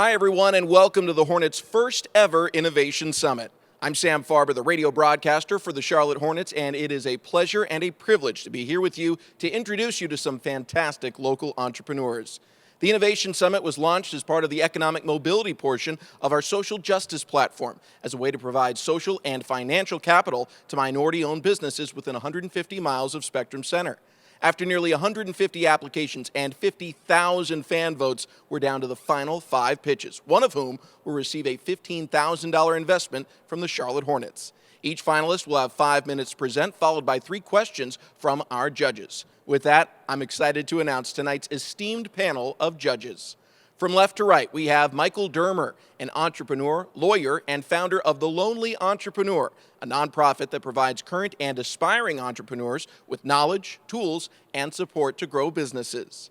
Hi, everyone, and welcome to the Hornets' first ever Innovation Summit. I'm Sam Farber, the radio broadcaster for the Charlotte Hornets, and it is a pleasure and a privilege to be here with you to introduce you to some fantastic local entrepreneurs. The Innovation Summit was launched as part of the economic mobility portion of our social justice platform as a way to provide social and financial capital to minority-owned businesses within 150 miles of Spectrum Center. After nearly 150 applications and 50,000 fan votes, we're down to the final 5 pitches, one of whom will receive a $15,000 investment from the Charlotte Hornets. Each finalist will have 5 minutes to present, followed by 3 questions from our judges. With that, I'm excited to announce tonight's esteemed panel of judges. From left to right, we have Michael Dermer, an entrepreneur, lawyer, and founder of The Lonely Entrepreneur, a nonprofit that provides current and aspiring entrepreneurs with knowledge, tools, and support to grow businesses.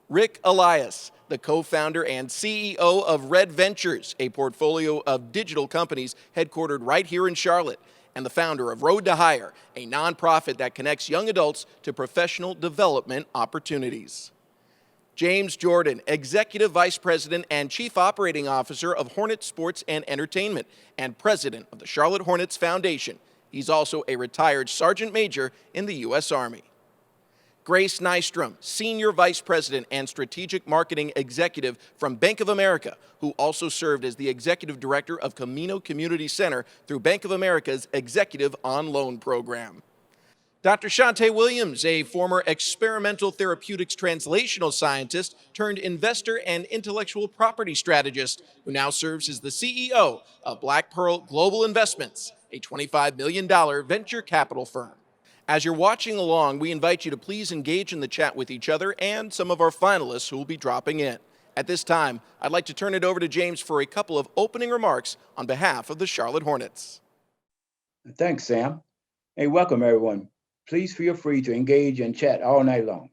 Rick Elias, the co-founder and CEO of Red Ventures, a portfolio of digital companies headquartered right here in Charlotte, and the founder of Road to Hire, a nonprofit that connects young adults to professional development opportunities. James Jordan, Executive Vice President and Chief Operating Officer of Hornets Sports and Entertainment and President of the Charlotte Hornets Foundation. He's also a retired Sergeant Major in the U.S. Army. Grace Nystrom, Senior Vice President and Strategic Marketing Executive from Bank of America, who also served as the Executive Director of Camino Community Center through Bank of America's Executive on Loan program. Dr. Shante Williams, a former experimental therapeutics translational scientist turned investor and intellectual property strategist, who now serves as the CEO of Black Pearl Global Investments, a $25 million venture capital firm. As you're watching along, we invite you to please engage in the chat with each other and some of our finalists who will be dropping in. At this time, I'd like to turn it over to James for a couple of opening remarks on behalf of the Charlotte Hornets. Thanks, Sam. Hey, welcome, everyone. Please feel free to engage and chat all night long.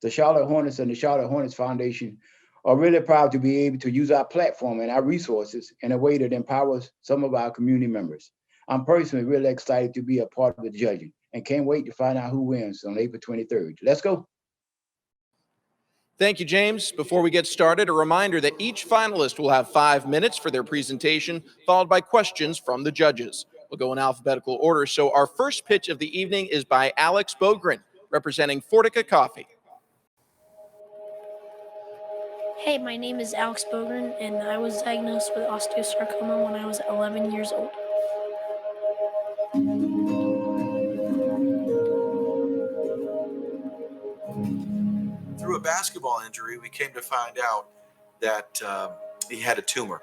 The Charlotte Hornets and the Charlotte Hornets Foundation are really proud to be able to use our platform and our resources in a way that empowers some of our community members. I'm personally really excited to be a part of the judging and can't wait to find out who wins on April 23rd. Let's go. Thank you, James. Before we get started, a reminder that each finalist will have 5 minutes for their presentation, followed by questions from the judges. We'll go in alphabetical order. So our first pitch of the evening is by Alex Bogran, representing Fortica Coffee. Hey, my name is Alex Bogran, and I was diagnosed with osteosarcoma when I was 11 years old. Through a basketball injury, we came to find out that he had a tumor.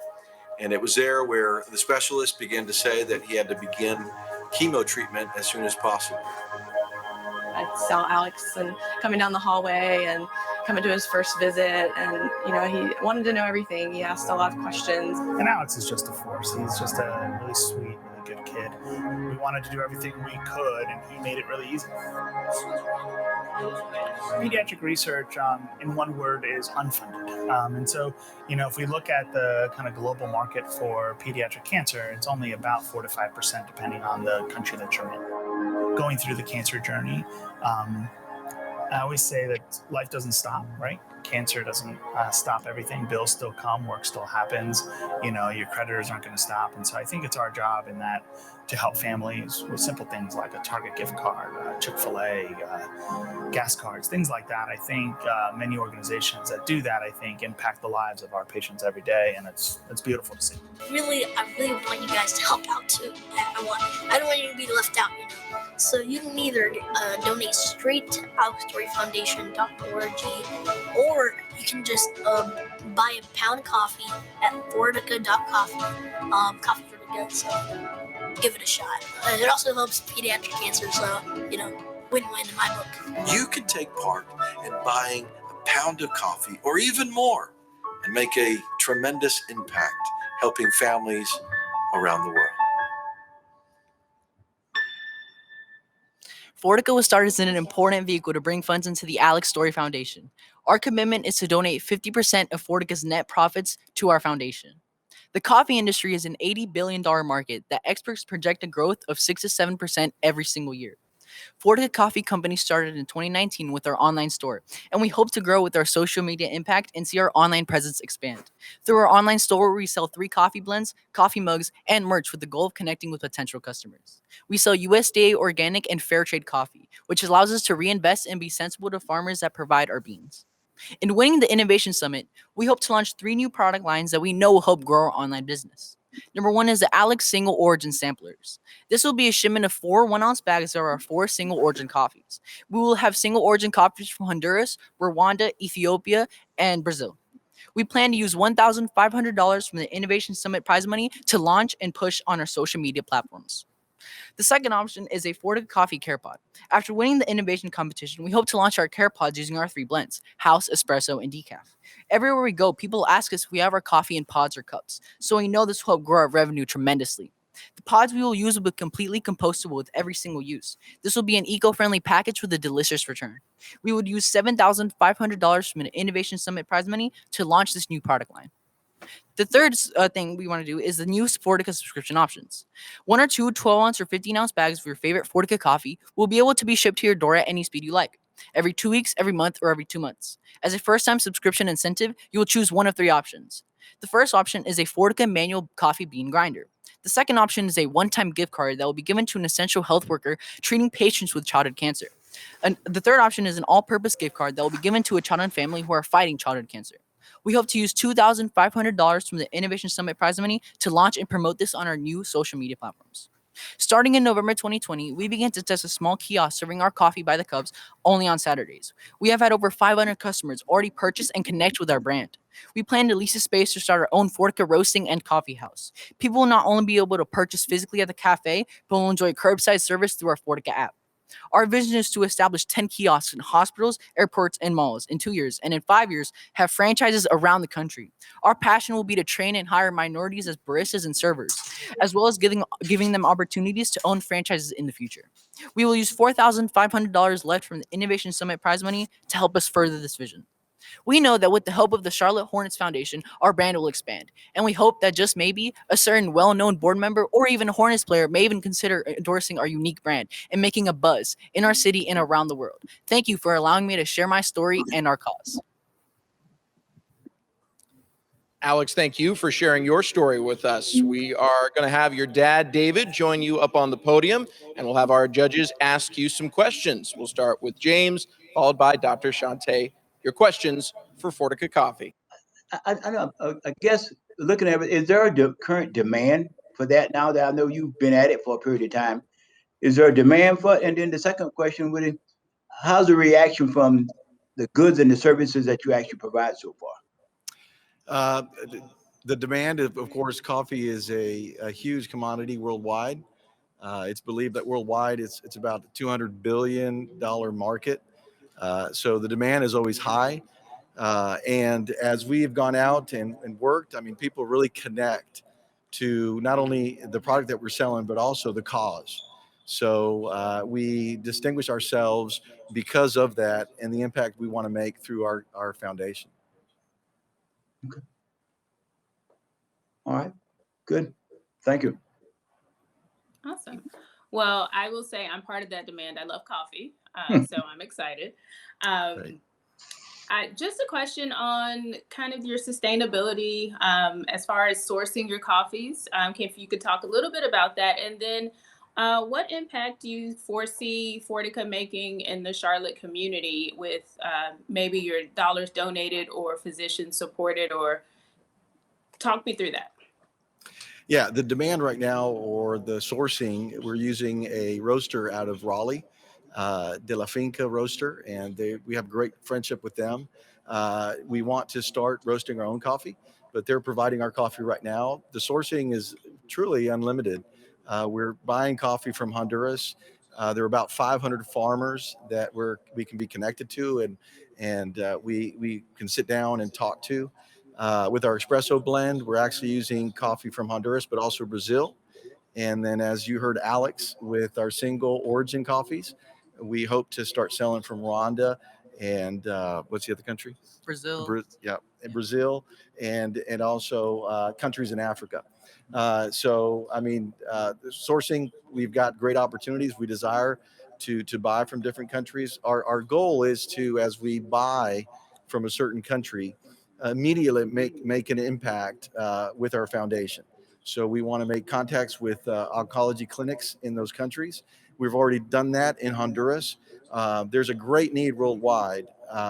And it was there where the specialist began to say that he had to begin chemo treatment as soon as possible. I saw Alex and coming down the hallway and coming to his first visit, and he wanted to know everything. He asked a lot of questions. And Alex is just a force. He's just a really sweet, really good kid. We wanted to do everything we could, and he made it really easy. Pediatric research, in one word, is unfunded. And so, if we look at the kind of global market for pediatric cancer, it's only about 4 to 5%, depending on the country that you're in. Going through the cancer journey, I always say that life doesn't stop, right? Cancer doesn't stop everything. Bills still come, work still happens. Your creditors aren't going to stop. And so I think it's our job in that to help families with simple things like a Target gift card, Chick-fil-A, gas cards, things like that. I think many organizations that do that, I think, impact the lives of our patients every day, and it's beautiful to see. I really want you guys to help out too. I don't want you to be left out, So you can either donate straight to AlexStoryFoundation.org, or you can just buy a pound of coffee at Fortica.coffee. Coffee's really good, so give it a shot. It also helps pediatric cancer, so, win-win in my book. You can take part in buying a pound of coffee or even more and make a tremendous impact helping families around the world. Fortica was started as an important vehicle to bring funds into the Alex Story Foundation. Our commitment is to donate 50% of Fortica's net profits to our foundation. The coffee industry is an $80 billion market that experts project a growth of 6 to 7% every single year. Fortica Coffee Company started in 2019 with our online store, and we hope to grow with our social media impact and see our online presence expand. Through our online store, we sell 3 coffee blends, coffee mugs, and merch with the goal of connecting with potential customers. We sell USDA organic and fair trade coffee, which allows us to reinvest and be sensible to farmers that provide our beans. In winning the Innovation Summit, we hope to launch 3 new product lines that we know will help grow our online business. Number 1 is the Alex Single Origin Samplers. This will be a shipment of 4 1-ounce bags of our 4 single origin coffees. We will have single origin coffees from Honduras, Rwanda, Ethiopia, and Brazil. We plan to use $1,500 from the Innovation Summit prize money to launch and push on our social media platforms. The second option is a Fortica Coffee Care Pod. After winning the innovation competition, we hope to launch our care pods using our 3 blends, house, espresso, and decaf. Everywhere we go, people ask us if we have our coffee in pods or cups, so we know this will help grow our revenue tremendously. The pods we will use will be completely compostable with every single use. This will be an eco-friendly package with a delicious return. We would use $7,500 from an Innovation Summit prize money to launch this new product line. The third thing we want to do is the new Fortica subscription options. 1 or 2 12-ounce or 15-ounce bags of your favorite Fortica coffee will be able to be shipped to your door at any speed you like, every 2 weeks, every month, or every 2 months. As a first-time subscription incentive, you will choose one of 3 options. The first option is a Fortica manual coffee bean grinder. The second option is a one-time gift card that will be given to an essential health worker treating patients with childhood cancer. And the third option is an all-purpose gift card that will be given to a child and family who are fighting childhood cancer. We hope to use $2,500 from the Innovation Summit prize money to launch and promote this on our new social media platforms. Starting in November 2020, we began to test a small kiosk serving our coffee by the cups only on Saturdays. We have had over 500 customers already purchase and connect with our brand. We plan to lease a space to start our own Fortica roasting and coffee house. People will not only be able to purchase physically at the cafe, but will enjoy curbside service through our Fortica app. Our vision is to establish 10 kiosks in hospitals, airports, and malls in 2 years, and in 5 years, have franchises around the country. Our passion will be to train and hire minorities as baristas and servers, as well as giving them opportunities to own franchises in the future. We will use $4,500 left from the Innovation Summit prize money to help us further this vision. We know that with the help of the Charlotte Hornets Foundation, our brand will expand, and we hope that just maybe a certain well-known board member or even a Hornets player may even consider endorsing our unique brand and making a buzz in our city and around the world. Thank you for allowing me to share my story and our cause. Alex, thank you for sharing your story with us. We are going to have your dad, David, join you up on the podium, and we'll have our judges ask you some questions. We'll start with James, followed by Dr. Shante. Your questions for Fortica Coffee. I guess looking at it, is there a current demand for that now that I know you've been at it for a period of time? Is there a demand for it? And then the second question would be, how's the reaction from the goods and the services that you actually provide so far? The demand, of course, coffee is a huge commodity worldwide. It's believed that worldwide it's about a $200 billion market. So the demand is always high. And as we have gone out and worked, I mean, people really connect to not only the product that we're selling, but also the cause. So we distinguish ourselves because of that and the impact we want to make through our foundation. Okay. All right, good. Thank you. Awesome. Well, I will say I'm part of that demand. I love coffee, so I'm excited. Right. Just a question on kind of your sustainability as far as sourcing your coffees. If you could talk a little bit about that, and then what impact do you foresee Fortica making in the Charlotte community with maybe your dollars donated or physicians supported, or talk me through that. Yeah, the demand right now, or the sourcing, we're using a roaster out of Raleigh, De La Finca roaster, and we have great friendship with them. We want to start roasting our own coffee, but they're providing our coffee right now. The sourcing is truly unlimited. We're buying coffee from Honduras. There are about 500 farmers that we can be connected to, and we can sit down and talk to. With our espresso blend, we're actually using coffee from Honduras, but also Brazil. And then, as you heard Alex, with our single origin coffees, we hope to start selling from Rwanda and what's the other country? Brazil. Brazil, and also countries in Africa. So, I mean, sourcing, we've got great opportunities. We desire to buy from different countries. Our goal is to, as we buy from a certain country, immediately make an impact with our foundation. So we want to make contacts with oncology clinics in those countries. We've already done that in Honduras. There's a great need worldwide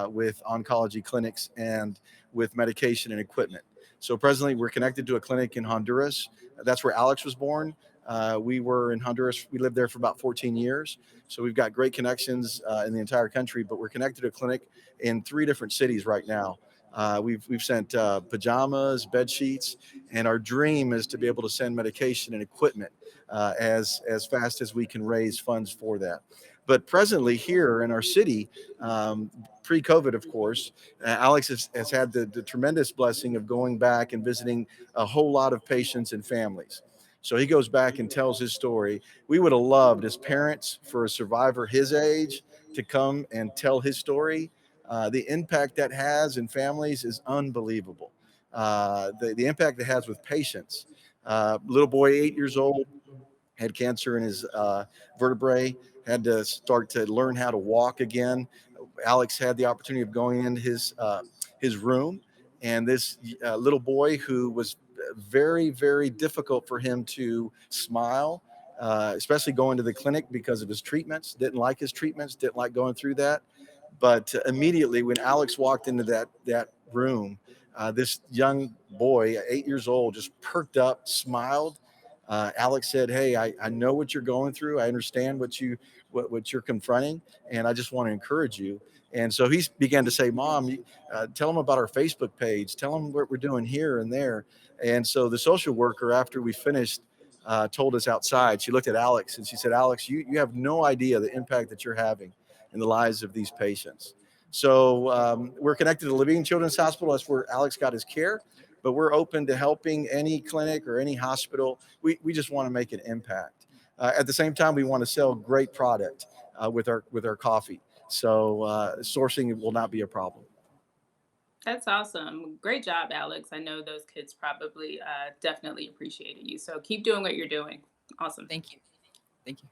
with oncology clinics and with medication and equipment. So presently we're connected to a clinic in Honduras. That's where Alex was born. We were in Honduras. We lived there for about 14 years. So we've got great connections in the entire country, but we're connected to a clinic in 3 different cities right now. We've sent pajamas, bed sheets, and our dream is to be able to send medication and equipment as fast as we can raise funds for that. But presently here in our city, pre-COVID, of course, Alex has had the tremendous blessing of going back and visiting a whole lot of patients and families. So he goes back and tells his story. We would have loved as parents for a survivor his age to come and tell his story. The impact that has in families is unbelievable. The impact it has with patients. Little boy, 8 years old, had cancer in his vertebrae, had to start to learn how to walk again. Alex had the opportunity of going in his room, and this little boy who was very, very difficult for him to smile, especially going to the clinic because of his treatments, didn't like his treatments, didn't like going through that. But immediately when Alex walked into that room, this young boy, 8 years old, just perked up, smiled. Alex said, "Hey, I know what you're going through. I understand what you're confronting, and I just want to encourage you." And so he began to say, "Mom, tell them about our Facebook page. Tell them what we're doing here and there." And so the social worker, after we finished, told us outside. She looked at Alex and she said, "Alex, you have no idea the impact that you're having in the lives of these patients." So we're connected to Levine Children's Hospital. That's where Alex got his care. But we're open to helping any clinic or any hospital. We just want to make an impact. At the same time, we want to sell great product with our coffee. So sourcing will not be a problem. That's awesome. Great job, Alex. I know those kids probably definitely appreciated you. So keep doing what you're doing. Awesome. Thank you. Thank you.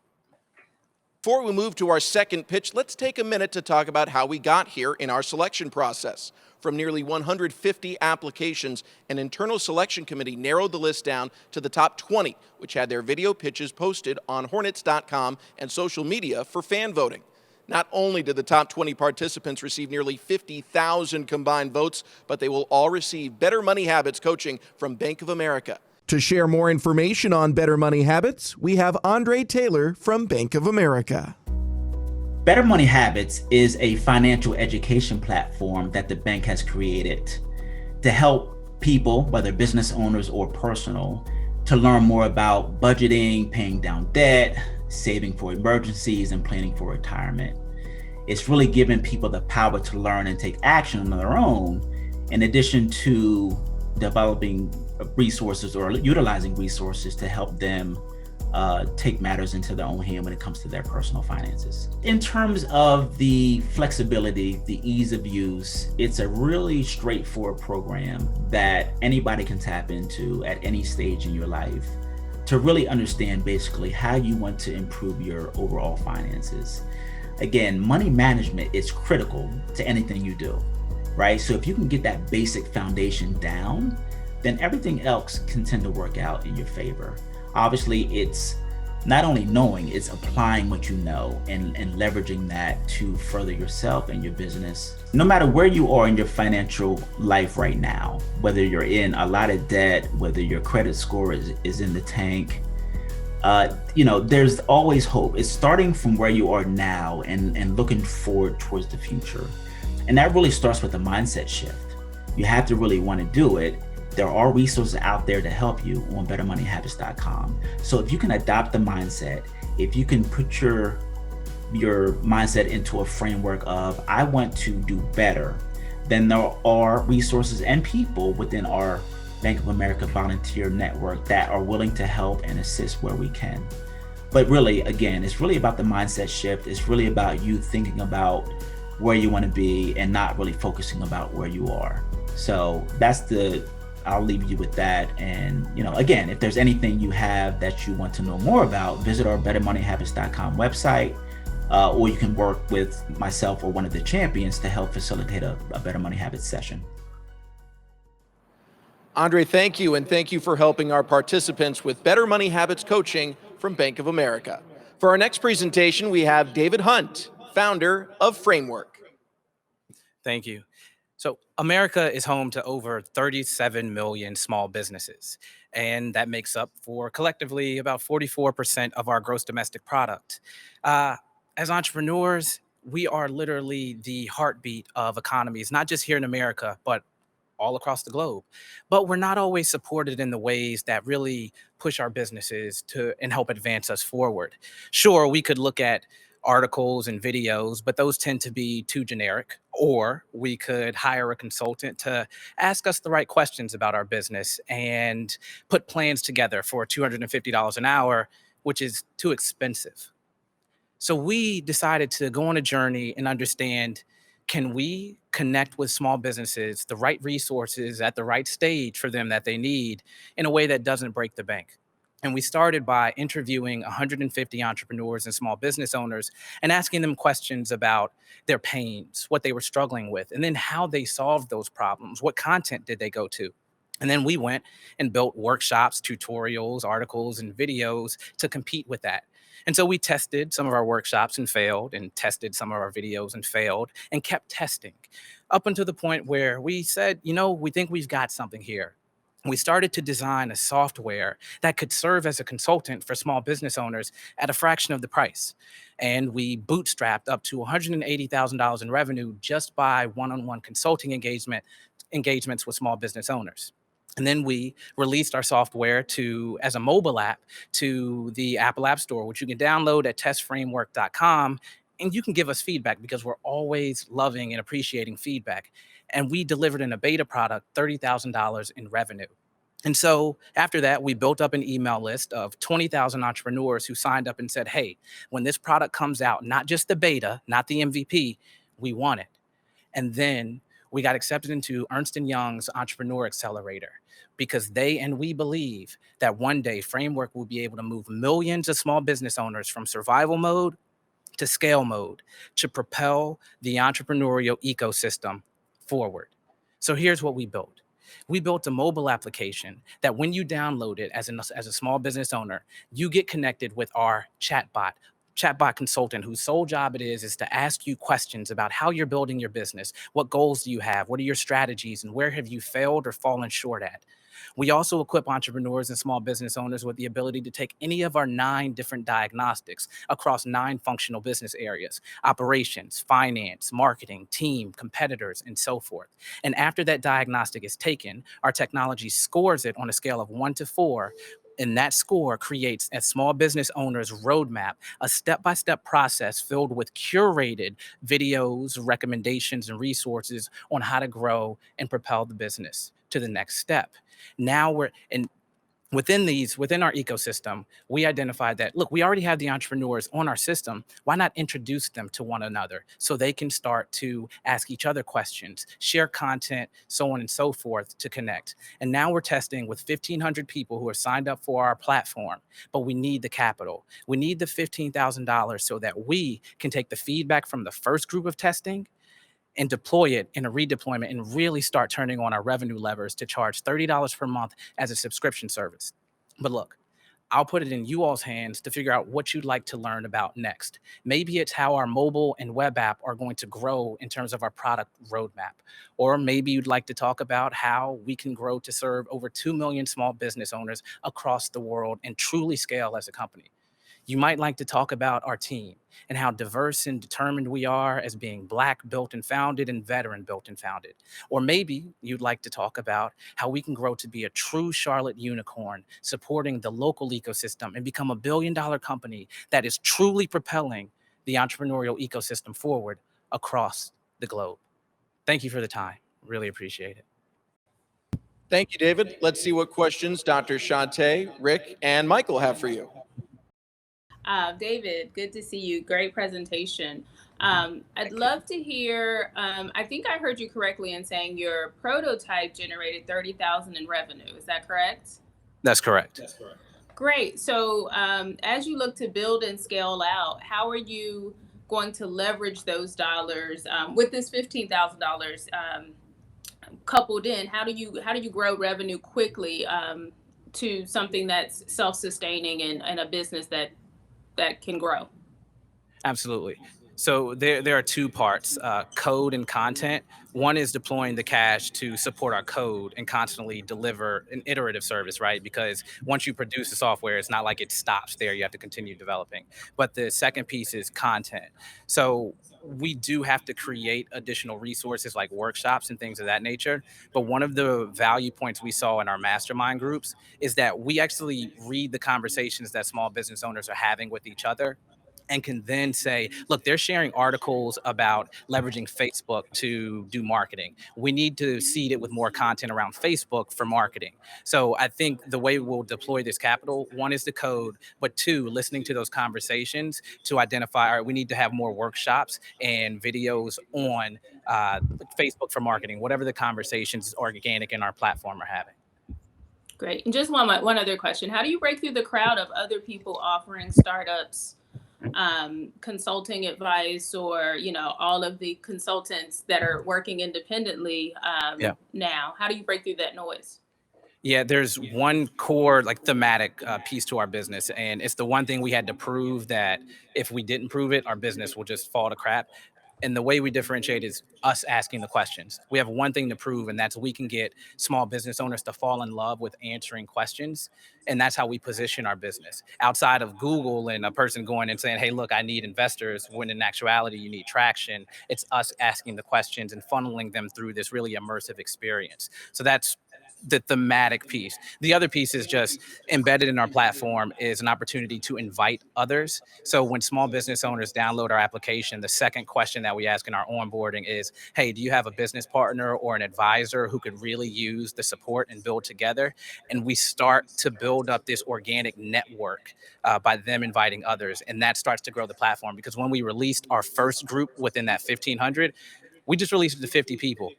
Before we move to our second pitch, let's take a minute to talk about how we got here in our selection process. From nearly 150 applications, an internal selection committee narrowed the list down to the top 20, which had their video pitches posted on Hornets.com and social media for fan voting. Not only did the top 20 participants receive nearly 50,000 combined votes, but they will all receive Better Money Habits coaching from Bank of America. To share more information on Better Money Habits, we have Andre Taylor from Bank of America. Better Money Habits is a financial education platform that the bank has created to help people, whether business owners or personal, to learn more about budgeting, paying down debt, saving for emergencies, and planning for retirement. It's really giving people the power to learn and take action on their own, in addition to developing resources or utilizing resources to help them take matters into their own hand when it comes to their personal finances. In terms of the flexibility, the ease of use, it's a really straightforward program that anybody can tap into at any stage in your life to really understand basically how you want to improve your overall finances. Again, money management is critical to anything you do, right? So if you can get that basic foundation down, then everything else can tend to work out in your favor. Obviously, it's not only knowing, it's applying what you know and leveraging that to further yourself and your business. No matter where you are in your financial life right now, whether you're in a lot of debt, whether your credit score is in the tank, there's always hope. It's starting from where you are now and looking forward towards the future. And that really starts with a mindset shift. You have to really want to do it. There are resources out there to help you on bettermoneyhabits.com. So if you can adopt the mindset, if you can put your mindset into a framework of, I want to do better, then there are resources and people within our Bank of America volunteer network that are willing to help and assist where we can. But really, again, it's really about the mindset shift. It's really about you thinking about where you want to be and not really focusing about where you are. So I'll leave you with that. And, again, if there's anything you have that you want to know more about, visit our bettermoneyhabits.com website. or you can work with myself or one of the champions to help facilitate a Better Money Habits session. Andre, thank you, and thank you for helping our participants with Better Money Habits coaching from Bank of America. For our next presentation, we have David Hunt, founder of Framewrk. Thank you. So America is home to over 37 million small businesses, and that makes up for collectively about 44% of our gross domestic product. As entrepreneurs, we are literally the heartbeat of economies, not just here in America, but all across the globe. But we're not always supported in the ways that really push our businesses to and help advance us forward. Sure, we could look at articles and videos, but those tend to be too generic. Or we could hire a consultant to ask us the right questions about our business and put plans together for $250 an hour, which is too expensive. So we decided to go on a journey and understand, can we connect with small businesses, the right resources at the right stage for them that they need in a way that doesn't break the bank? And we started by interviewing 150 entrepreneurs and small business owners and asking them questions about their pains, what they were struggling with, and then how they solved those problems. What content did they go to? And then we went and built workshops, tutorials, articles, and videos to compete with that. And so we tested some of our workshops and failed, and tested some of our videos and failed, and kept testing up until the point where we said, we think we've got something here. We started to design a software that could serve as a consultant for small business owners at a fraction of the price. And we bootstrapped up to $180,000 in revenue just by one-on-one consulting engagements with small business owners. And then we released our software as a mobile app to the Apple App Store, which you can download at testframewrk.com. And you can give us feedback because we're always loving and appreciating feedback. And we delivered in a beta product $30,000 in revenue. And so after that, we built up an email list of 20,000 entrepreneurs who signed up and said, hey, when this product comes out, not just the beta, not the MVP, we want it. And then we got accepted into Ernst & Young's Entrepreneur Accelerator because they and we believe that one day Framewrk will be able to move millions of small business owners from survival mode to scale mode to propel the entrepreneurial ecosystem forward. So here's what we built. We built a mobile application that when you download it as a small business owner, you get connected with our chatbot consultant whose sole job it is to ask you questions about how you're building your business. What goals do you have? What are your strategies? And where have you failed or fallen short at? We also equip entrepreneurs and small business owners with the ability to take any of our 9 different diagnostics across 9 functional business areas: operations, finance, marketing, team, competitors, and so forth. And after that diagnostic is taken, our technology scores it on a scale of 1 to 4. And that score creates a small business owner's roadmap, a step-by-step process filled with curated videos, recommendations, and resources on how to grow and propel the business to the next step. Now within our ecosystem, we identified that, look, we already have the entrepreneurs on our system. Why not introduce them to one another so they can start to ask each other questions, share content, so on and so forth to connect. And now we're testing with 1,500 people who are signed up for our platform, but we need the capital. We need the $15,000 so that we can take the feedback from the first group of testing and deploy it in a redeployment and really start turning on our revenue levers to charge $30 per month as a subscription service. But look, I'll put it in you all's hands to figure out what you'd like to learn about next. Maybe it's how our mobile and web app are going to grow in terms of our product roadmap. Or maybe you'd like to talk about how we can grow to serve over 2 million small business owners across the world and truly scale as a company. You might like to talk about our team and how diverse and determined we are as being Black built and founded and veteran built and founded. Or maybe you'd like to talk about how we can grow to be a true Charlotte unicorn, supporting the local ecosystem and become a billion-dollar company that is truly propelling the entrepreneurial ecosystem forward across the globe. Thank you for the time. Really appreciate it. Thank you, David. Let's see what questions Dr. Shante, Rick, and Michael have for you. David, good to see you. Great presentation. I'd love to hear, I think I heard you correctly in saying your prototype generated $30,000 in revenue. Is that correct? That's correct. Great. So as you look to build and scale out, how are you going to leverage those dollars with this $15,000 coupled in? How do you grow revenue quickly to something that's self-sustaining and a business that can grow? Absolutely. So there are two parts, code and content. One is deploying the cash to support our code and constantly deliver an iterative service, right? Because once you produce the software, it's not like it stops there. You have to continue developing. But the second piece is content. So we do have to create additional resources like workshops and things of that nature. But one of the value points we saw in our mastermind groups is that we actually read the conversations that small business owners are having with each other and can then say, look, they're sharing articles about leveraging Facebook to do marketing. We need to seed it with more content around Facebook for marketing. So I think the way we'll deploy this capital, one is the code, but two, listening to those conversations to identify, all right, we need to have more workshops and videos on Facebook for marketing, whatever the conversations organic in our platform are having. Great. And just one other question. How do you break through the crowd of other people offering startups consulting advice, or all of the consultants that are working independently now? How do you break through that noise? Yeah, there's one core thematic piece to our business, and it's the one thing we had to prove that if we didn't prove it, our business will just fall to crap. And the way we differentiate is us asking the questions. We have one thing to prove, and that's we can get small business owners to fall in love with answering questions. And that's how we position our business. Outside of Google and a person going and saying, hey, look, I need investors, when in actuality, you need traction. It's us asking the questions and funneling them through this really immersive experience. So that's the thematic piece. The other piece is just embedded in our platform is an opportunity to invite others. So when small business owners download our application, the second question that we ask in our onboarding is, hey, do you have a business partner or an advisor who could really use the support and build together? And we start to build up this organic network by them inviting others. And that starts to grow the platform, because when we released our first group within that 1,500, we just released it to 50 people.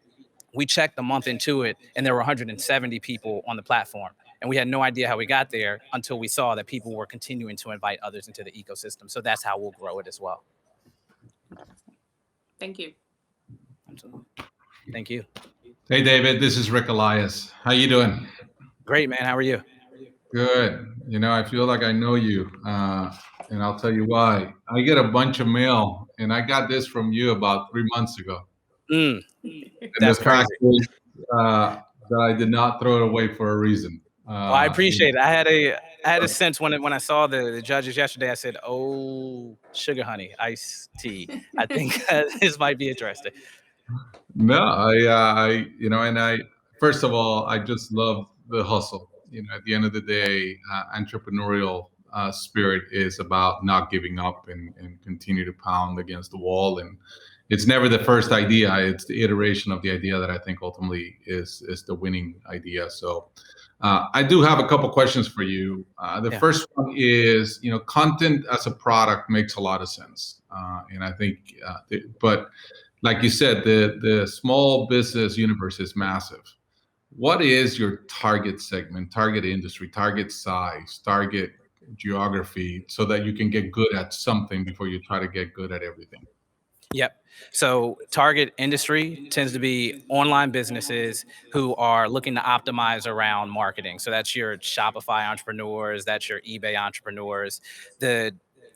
We checked a month into it, and there were 170 people on the platform. And we had no idea how we got there until we saw that people were continuing to invite others into the ecosystem. So that's how we'll grow it as well. Thank you. Absolutely. Thank you. Hey, David, this is Rick Elias. How you doing? Great, man. How are you? Good. I feel like I know you, and I'll tell you why. I get a bunch of mail, and I got this from you about 3 months ago. And that's the crazy. fact is that I did not throw it away for a reason. Well, I appreciate it. I had a sense when I saw the judges yesterday. I said, "Oh, sugar honey, iced tea." I think this might be interesting. No, I first of all, I just love the hustle. At the end of the day, entrepreneurial spirit is about not giving up and continue to pound against the wall. And it's never the first idea; it's the iteration of the idea that I think ultimately is the winning idea. So, I do have a couple questions for you. The first one is, content as a product makes a lot of sense, and I think, but like you said, the small business universe is massive. What is your target segment, target industry, target size, target geography, so that you can get good at something before you try to get good at everything? Yep. So target industry tends to be online businesses who are looking to optimize around marketing. So that's your Shopify entrepreneurs, that's your eBay entrepreneurs.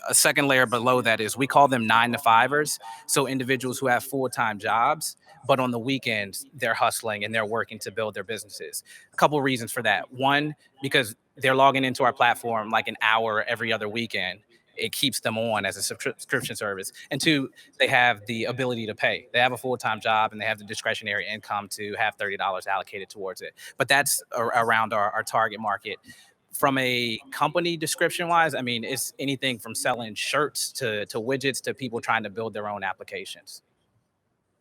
A second layer below that is, we call them 9-to-5ers. So individuals who have full-time jobs, but on the weekends, they're hustling and they're working to build their businesses. A couple of reasons for that. One, because they're logging into our platform like an hour every other weekend. It keeps them on as a subscription service. And two, they have the ability to pay. They have a full-time job and they have the discretionary income to have $30 allocated towards it. But that's around our target market. From a company description wise, I mean, it's anything from selling shirts to widgets to people trying to build their own applications.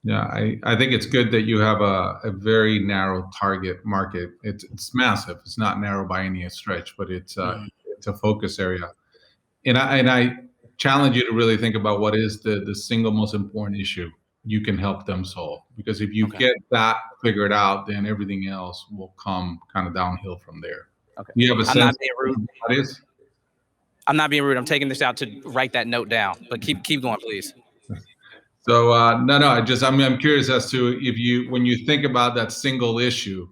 Yeah, I think it's good that you have a very narrow target market. It's massive. It's not narrow by any stretch, but it's a focus area. And I challenge you to really think about what is the single most important issue you can help them solve. Because if you get that figured out, then everything else will come kind of downhill from there. Okay. You have a sense I'm not being rude. What is? I'm not being rude. I'm taking this out to write that note down. But keep going, please. So I'm curious as to when you think about that single issue,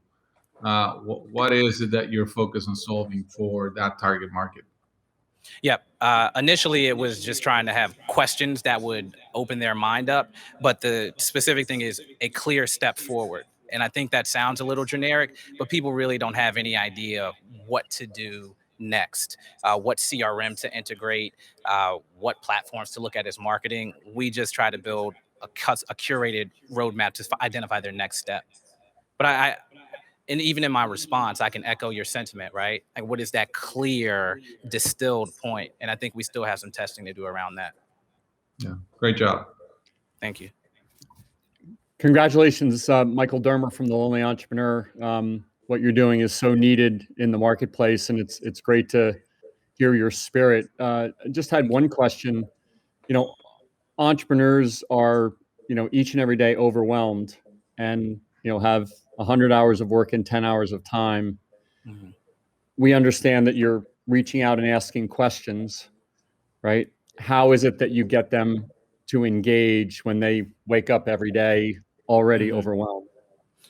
what is it that you're focused on solving for that target market? Yep. Initially, it was just trying to have questions that would open their mind up. But the specific thing is a clear step forward. And I think that sounds a little generic, but people really don't have any idea what to do next, what CRM to integrate, what platforms to look at as marketing. We just try to build a curated roadmap to identify their next step. But and even in my response, I can echo your sentiment, right? Like, what is that clear, distilled point? And I think we still have some testing to do around that. Yeah, great job. Thank you. Congratulations, Michael Dermer from The Lonely Entrepreneur. What you're doing is so needed in the marketplace, and it's great to hear your spirit. I just had one question. Entrepreneurs are, each and every day overwhelmed and, have 100 hours of work and 10 hours of time. Mm-hmm. We understand that you're reaching out and asking questions, right? How is it that you get them to engage when they wake up every day already overwhelmed?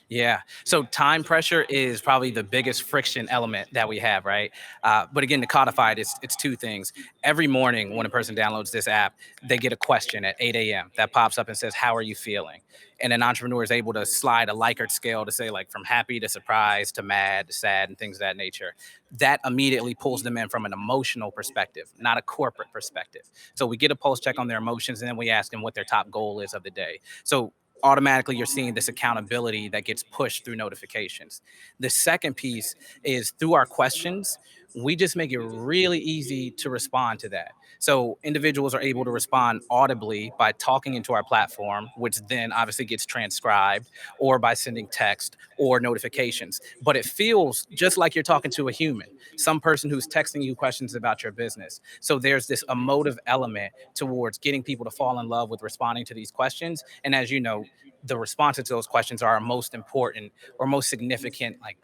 Yeah. So time pressure is probably the biggest friction element that we have, right? But again, to codify it, it's two things. Every morning when a person downloads this app, they get a question at 8 a.m. that pops up and says, how are you feeling? And an entrepreneur is able to slide a Likert scale to say, like, from happy to surprised to mad to sad and things of that nature. That immediately pulls them in from an emotional perspective, not a corporate perspective. So we get a pulse check on their emotions, and then we ask them what their top goal is of the day. So automatically you're seeing this accountability that gets pushed through notifications. The second piece is through our questions, we just make it really easy to respond to that. So individuals are able to respond audibly by talking into our platform, which then obviously gets transcribed, or by sending text or notifications. But it feels just like you're talking to a human, some person who's texting you questions about your business. So there's this emotive element towards getting people to fall in love with responding to these questions. And as you know, the responses to those questions are our most important or most significant, like,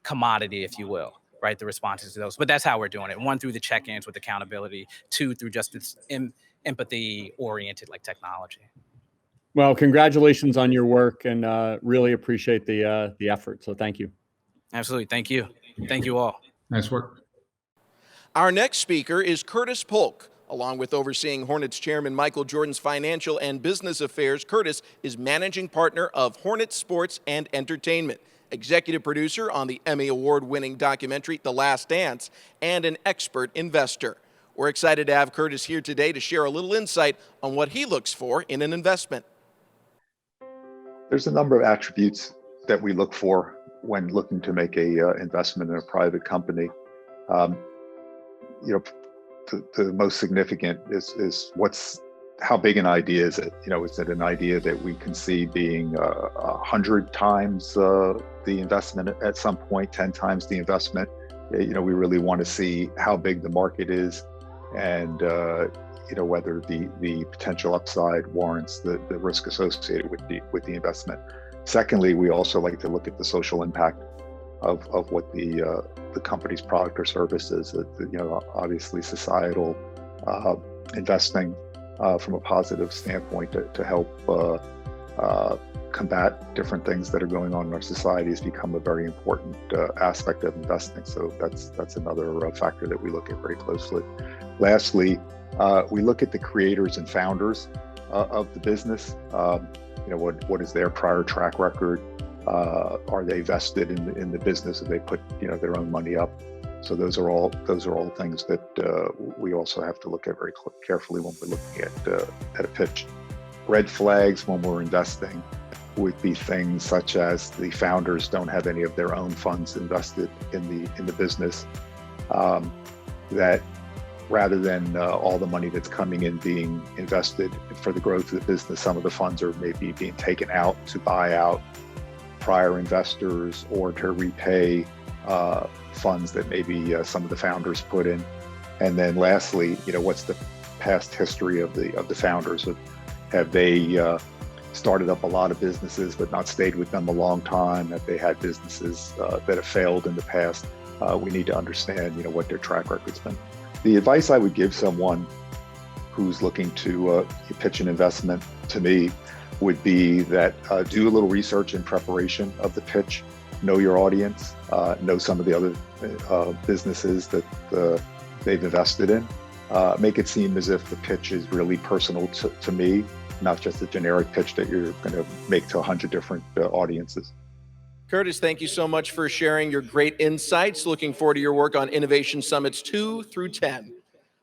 commodity, if you will. Right, the responses to those. But that's how we're doing it. One, through the check-ins with accountability. Two, through just this empathy-oriented, like, technology. Well, congratulations on your work, and really appreciate the effort. So thank you. Absolutely. Thank you. Thank you all. Nice work. Our next speaker is Curtis Polk. Along with overseeing Hornets chairman Michael Jordan's financial and business affairs, Curtis is managing partner of Hornets Sports and Entertainment, executive producer on the Emmy Award-winning documentary The Last Dance, and an expert investor. We're excited to have Curtis here today to share a little insight on what he looks for in an investment. There's a number of attributes that we look for when looking to make a investment in a private company. The most significant is how big an idea is it? Is it an idea that we can see being 100 times the investment at some point, 10 times the investment? We really want to see how big the market is, and whether the potential upside warrants the risk associated with the investment. Secondly, we also like to look at the social impact of what the company's product or service is. Obviously societal investing from a positive standpoint to help combat different things that are going on in our society has become a very important aspect of investing. So that's another factor that we look at very closely. Lastly, we look at the creators and founders of the business. What is their prior track record? Are they vested in the business? Have they put their own money up? So those are all things that we also have to look at very carefully when we're looking at a pitch. Red flags when we're investing would be things such as the founders don't have any of their own funds invested in the business. That rather than all the money that's coming in being invested for the growth of the business, some of the funds are maybe being taken out to buy out prior investors or to repay funds that maybe some of the founders put in. And then lastly, what's the past history of the founders? Have they started up a lot of businesses but not stayed with them a long time? Have they had businesses that have failed in the past? We need to understand what their track record's been. The advice I would give someone who's looking to pitch an investment to me would be that do a little research in preparation of the pitch, know your audience, know some of the other businesses that they've invested in. Make it seem as if the pitch is really personal to me, not just a generic pitch that you're going to make to 100 different audiences. Curtis, thank you so much for sharing your great insights. Looking forward to your work on Innovation Summits 2 through 10.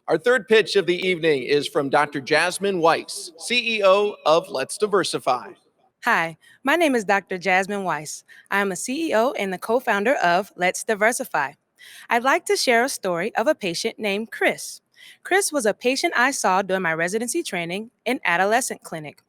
Our third pitch of the evening is from Dr. Jasmine Weiss, CEO of Let's Diversify. Hi, my name is Dr. Jasmine Weiss. I am a CEO and the co-founder of Let's Diversify. I'd like to share a story of a patient named Chris. Chris was a patient I saw during my residency training in adolescent clinic.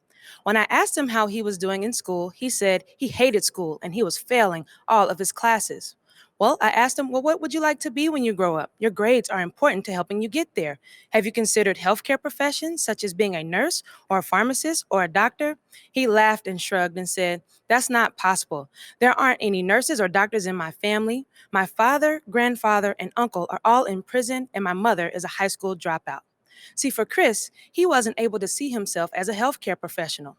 When I asked him how he was doing in school, he said he hated school and he was failing all of his classes. Well, I asked him, what would you like to be when you grow up? Your grades are important to helping you get there. Have you considered healthcare professions such as being a nurse or a pharmacist or a doctor? He laughed and shrugged and said, that's not possible. There aren't any nurses or doctors in my family. My father, grandfather, and uncle are all in prison, and my mother is a high school dropout. See, for Chris, he wasn't able to see himself as a healthcare professional.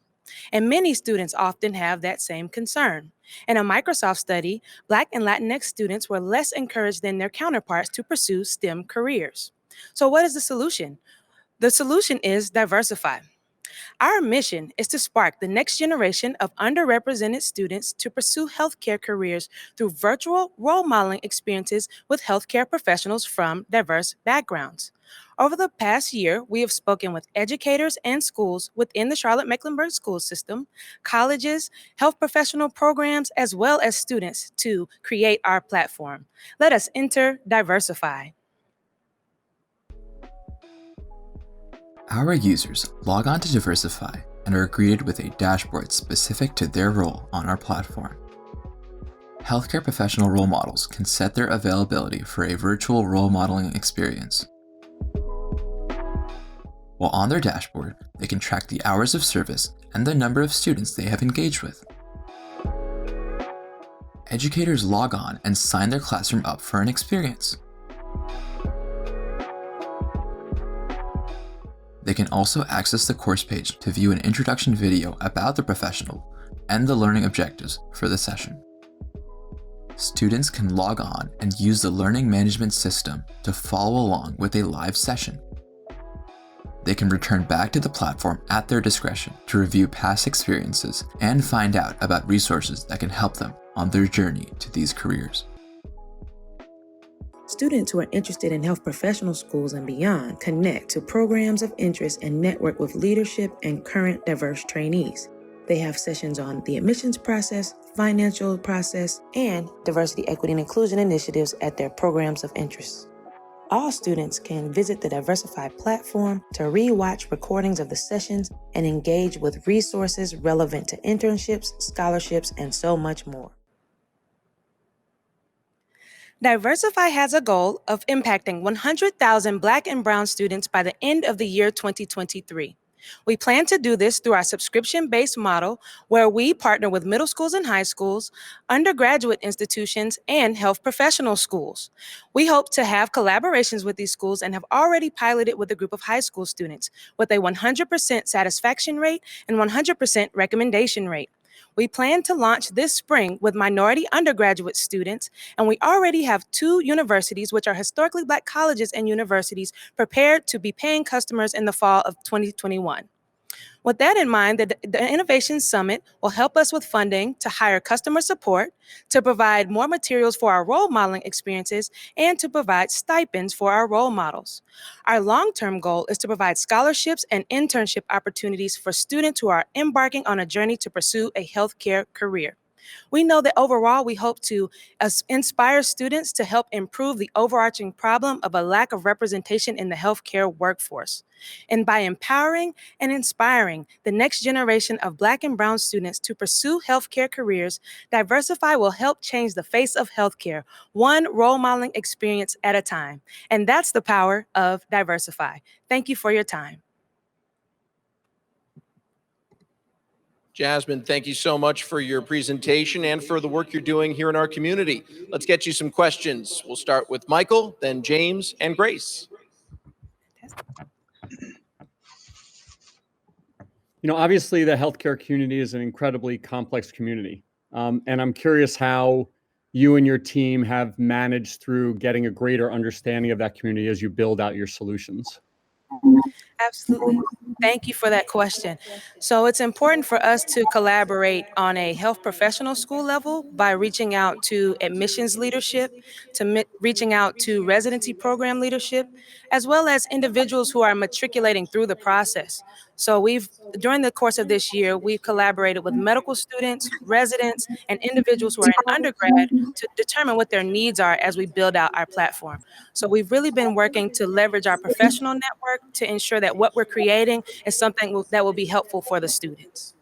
And many students often have that same concern. In a Microsoft study, Black and Latinx students were less encouraged than their counterparts to pursue STEM careers. So what is the solution? The solution is Diversify. Our mission is to spark the next generation of underrepresented students to pursue healthcare careers through virtual role modeling experiences with healthcare professionals from diverse backgrounds. Over the past year, we have spoken with educators and schools within the Charlotte-Mecklenburg school system, colleges, health professional programs, as well as students to create our platform. Let us enter Diversify. Our users log on to Diversify and are greeted with a dashboard specific to their role on our platform. Healthcare professional role models can set their availability for a virtual role modeling experience. While on their dashboard, they can track the hours of service and the number of students they have engaged with. Educators log on and sign their classroom up for an experience. They can also access the course page to view an introduction video about the professional and the learning objectives for the session. Students can log on and use the learning management system to follow along with a live session. They can return back to the platform at their discretion to review past experiences and find out about resources that can help them on their journey to these careers. Students who are interested in health professional schools and beyond connect to programs of interest and network with leadership and current diverse trainees. They have sessions on the admissions process, financial process, and diversity, equity, and inclusion initiatives at their programs of interest. All students can visit the Diversify platform to re-watch recordings of the sessions and engage with resources relevant to internships, scholarships, and so much more. Diversify has a goal of impacting 100,000 Black and Brown students by the end of the year 2023. We plan to do this through our subscription-based model, where we partner with middle schools and high schools, undergraduate institutions, and health professional schools. We hope to have collaborations with these schools and have already piloted with a group of high school students with a 100% satisfaction rate and 100% recommendation rate. We plan to launch this spring with minority undergraduate students, and we already have 2 universities, which are historically Black colleges and universities, prepared to be paying customers in the fall of 2021. With that in mind, the Innovation Summit will help us with funding to hire customer support, to provide more materials for our role modeling experiences, and to provide stipends for our role models. Our long-term goal is to provide scholarships and internship opportunities for students who are embarking on a journey to pursue a healthcare career. We know that overall, we hope to inspire students to help improve the overarching problem of a lack of representation in the healthcare workforce. And by empowering and inspiring the next generation of Black and Brown students to pursue healthcare careers, Diversify will help change the face of healthcare, one role modeling experience at a time. And that's the power of Diversify. Thank you for your time. Jasmine, thank you so much for your presentation and for the work you're doing here in our community. Let's get you some questions. We'll start with Michael, then James, and Grace. Obviously the healthcare community is an incredibly complex community. And I'm curious how you and your team have managed through getting a greater understanding of that community as you build out your solutions. Absolutely. Thank you for that question. So it's important for us to collaborate on a health professional school level by reaching out to admissions leadership, reaching out to residency program leadership, as well as individuals who are matriculating through the process. So during the course of this year, we've collaborated with medical students, residents, and individuals who are in undergrad to determine what their needs are as we build out our platform. So we've really been working to leverage our professional network to ensure that what we're creating is something that will be helpful for the students.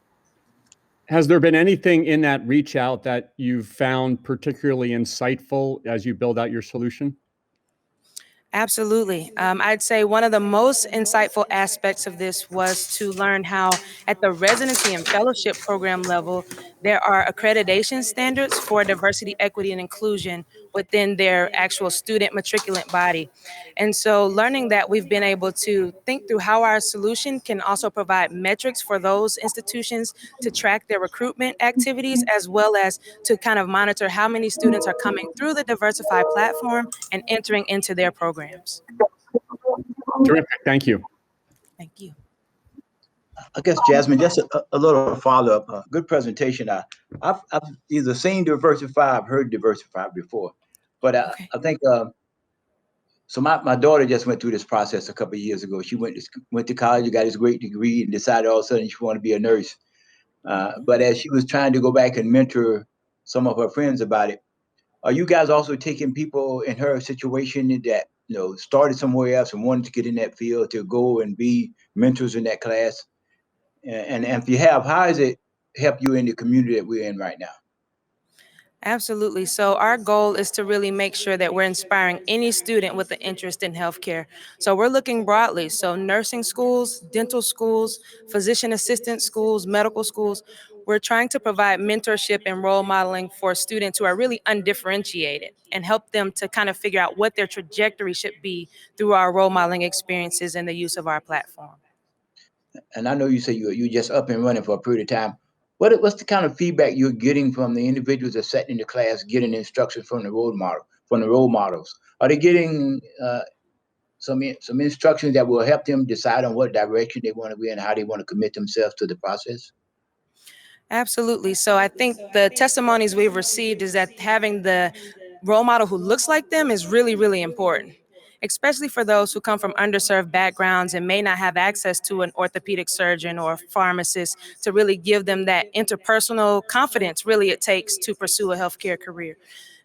Has there been anything in that reach out that you've found particularly insightful as you build out your solution? Absolutely. I'd say one of the most insightful aspects of this was to learn how at the residency and fellowship program level, there are accreditation standards for diversity, equity, and inclusion within their actual student matriculant body. And so learning that, we've been able to think through how our solution can also provide metrics for those institutions to track their recruitment activities, as well as to kind of monitor how many students are coming through the Diversify platform and entering into their programs. Terrific. Thank you. Thank you. I guess, Jasmine, just a little follow-up. Good presentation. I've either seen Diversify, I've heard Diversify before, but Okay. I think so. My daughter just went through this process a couple of years ago. She went to college, got this great degree, and decided all of a sudden she wanted to be a nurse. But as she was trying to go back and mentor some of her friends about it, are you guys also taking people in her situation that started somewhere else and wanted to get in that field to go and be mentors in that class? And if you have, how has it helped you in the community that we're in right now? Absolutely. So our goal is to really make sure that we're inspiring any student with an interest in healthcare. So we're looking broadly. So nursing schools, dental schools, physician assistant schools, medical schools. We're trying to provide mentorship and role modeling for students who are really undifferentiated and help them to kind of figure out what their trajectory should be through our role modeling experiences and the use of our platform. And I know you say you're just up and running for a period of time. What's the kind of feedback you're getting from the individuals that are sitting in the class, getting instructions from the role models? Are they getting some instructions that will help them decide on what direction they want to be and how they want to commit themselves to the process? Absolutely. So I think the testimonies we've received is that having the role model who looks like them is really, really important, especially for those who come from underserved backgrounds and may not have access to an orthopedic surgeon or pharmacist to really give them that interpersonal confidence really it takes to pursue a healthcare career.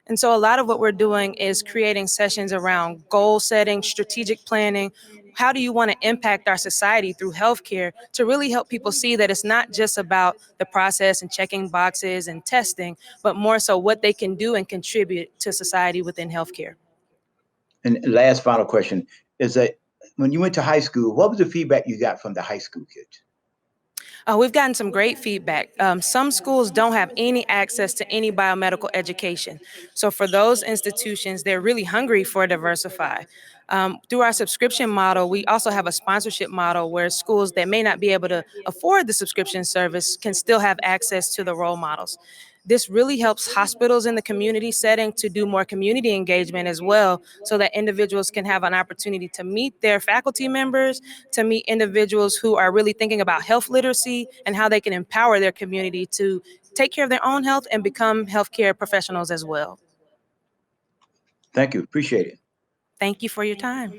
And so a lot of what we're doing is creating sessions around goal setting, strategic planning. How do you want to impact our society through healthcare to really help people see that it's not just about the process and checking boxes and testing, but more so what they can do and contribute to society within healthcare. And last final question is that when you went to high school, what was the feedback you got from the high school kids? We've gotten some great feedback. Some schools don't have any access to any biomedical education. So for those institutions, they're really hungry for Diversify. Through our subscription model, we also have a sponsorship model where schools that may not be able to afford the subscription service can still have access to the role models. This really helps hospitals in the community setting to do more community engagement as well, so that individuals can have an opportunity to meet their faculty members, to meet individuals who are really thinking about health literacy and how they can empower their community to take care of their own health and become healthcare professionals as well. Thank you. Appreciate it. Thank you for your time.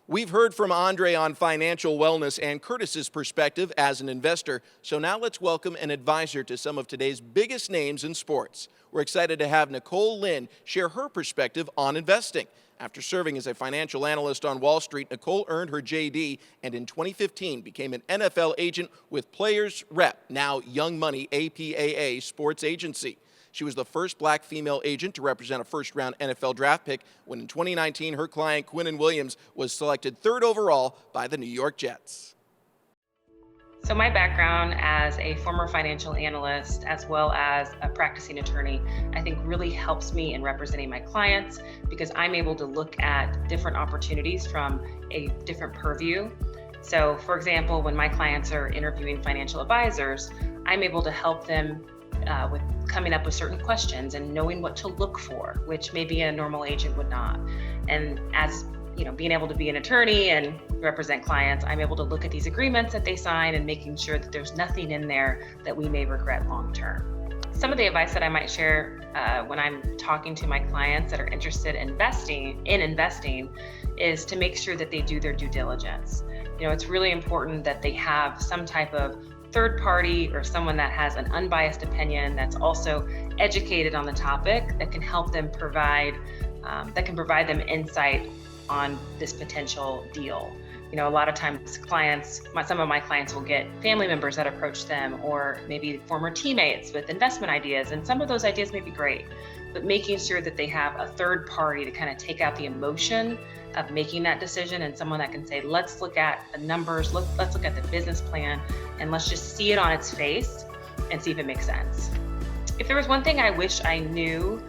We've heard from Andre on financial wellness and Curtis's perspective as an investor. So now let's welcome an advisor to some of today's biggest names in sports. We're excited to have Nicole Lynn share her perspective on investing. After serving as a financial analyst on Wall Street, Nicole earned her JD and in 2015 became an NFL agent with Players Rep, now Young Money APAA Sports Agency. She was the first black female agent to represent a first-round NFL draft pick when in 2019 her client, Quinnen Williams, was selected 3rd overall by the New York Jets. So my background as a former financial analyst as well as a practicing attorney, I think really helps me in representing my clients because I'm able to look at different opportunities from a different purview. So, for example, when my clients are interviewing financial advisors, I'm able to help them with coming up with certain questions and knowing what to look for, which maybe a normal agent would not. And as being able to be an attorney and represent clients, I'm able to look at these agreements that they sign and making sure that there's nothing in there that we may regret long term. Some of the advice that I might share when I'm talking to my clients that are interested in investing is to make sure that they do their due diligence. It's really important that they have some type of third party or someone that has an unbiased opinion that's also educated on the topic that can help them provide them insight on this potential deal. A lot of times some of my clients will get family members that approach them, or maybe former teammates with investment ideas, and some of those ideas may be great, but making sure that they have a third party to kind of take out the emotion of making that decision, and someone that can say, let's look at the numbers, let's look at the business plan, and let's just see it on its face and see if it makes sense. If there was one thing I wish I knew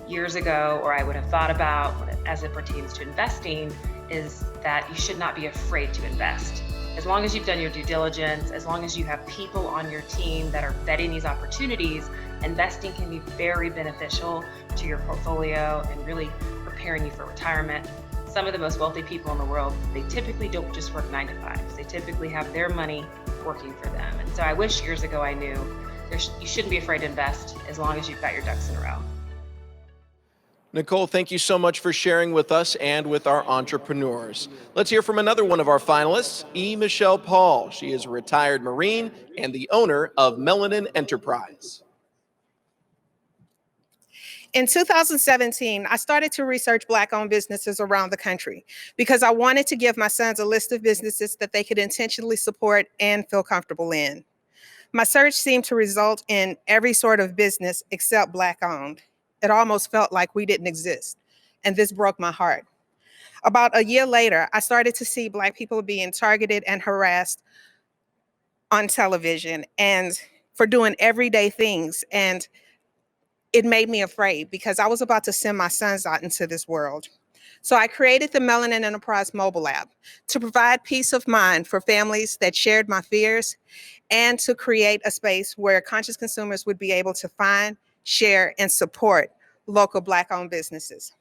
years ago, or I would have thought about as it pertains to investing, is that you should not be afraid to invest. As long as you've done your due diligence, as long as you have people on your team that are vetting these opportunities, investing can be very beneficial to your portfolio and really preparing you for retirement. Some of the most wealthy people in the world, they typically don't just work 9 to 5. They typically have their money working for them. And so I wish years ago I knew you shouldn't be afraid to invest as long as you've got your ducks in a row. Nicole, thank you so much for sharing with us and with our entrepreneurs. Let's hear from another one of our finalists, EMichele Paul. She is a retired Marine and the owner of Melanin Enterprise. In 2017, I started to research Black-owned businesses around the country because I wanted to give my sons a list of businesses that they could intentionally support and feel comfortable in. My search seemed to result in every sort of business except Black-owned. It almost felt like we didn't exist, and this broke my heart. About a year later, I started to see Black people being targeted and harassed on television and for doing everyday things, and it made me afraid because I was about to send my sons out into this world. So I created the Melanin Enterprise mobile app to provide peace of mind for families that shared my fears and to create a space where conscious consumers would be able to find, share, and support local Black-owned businesses.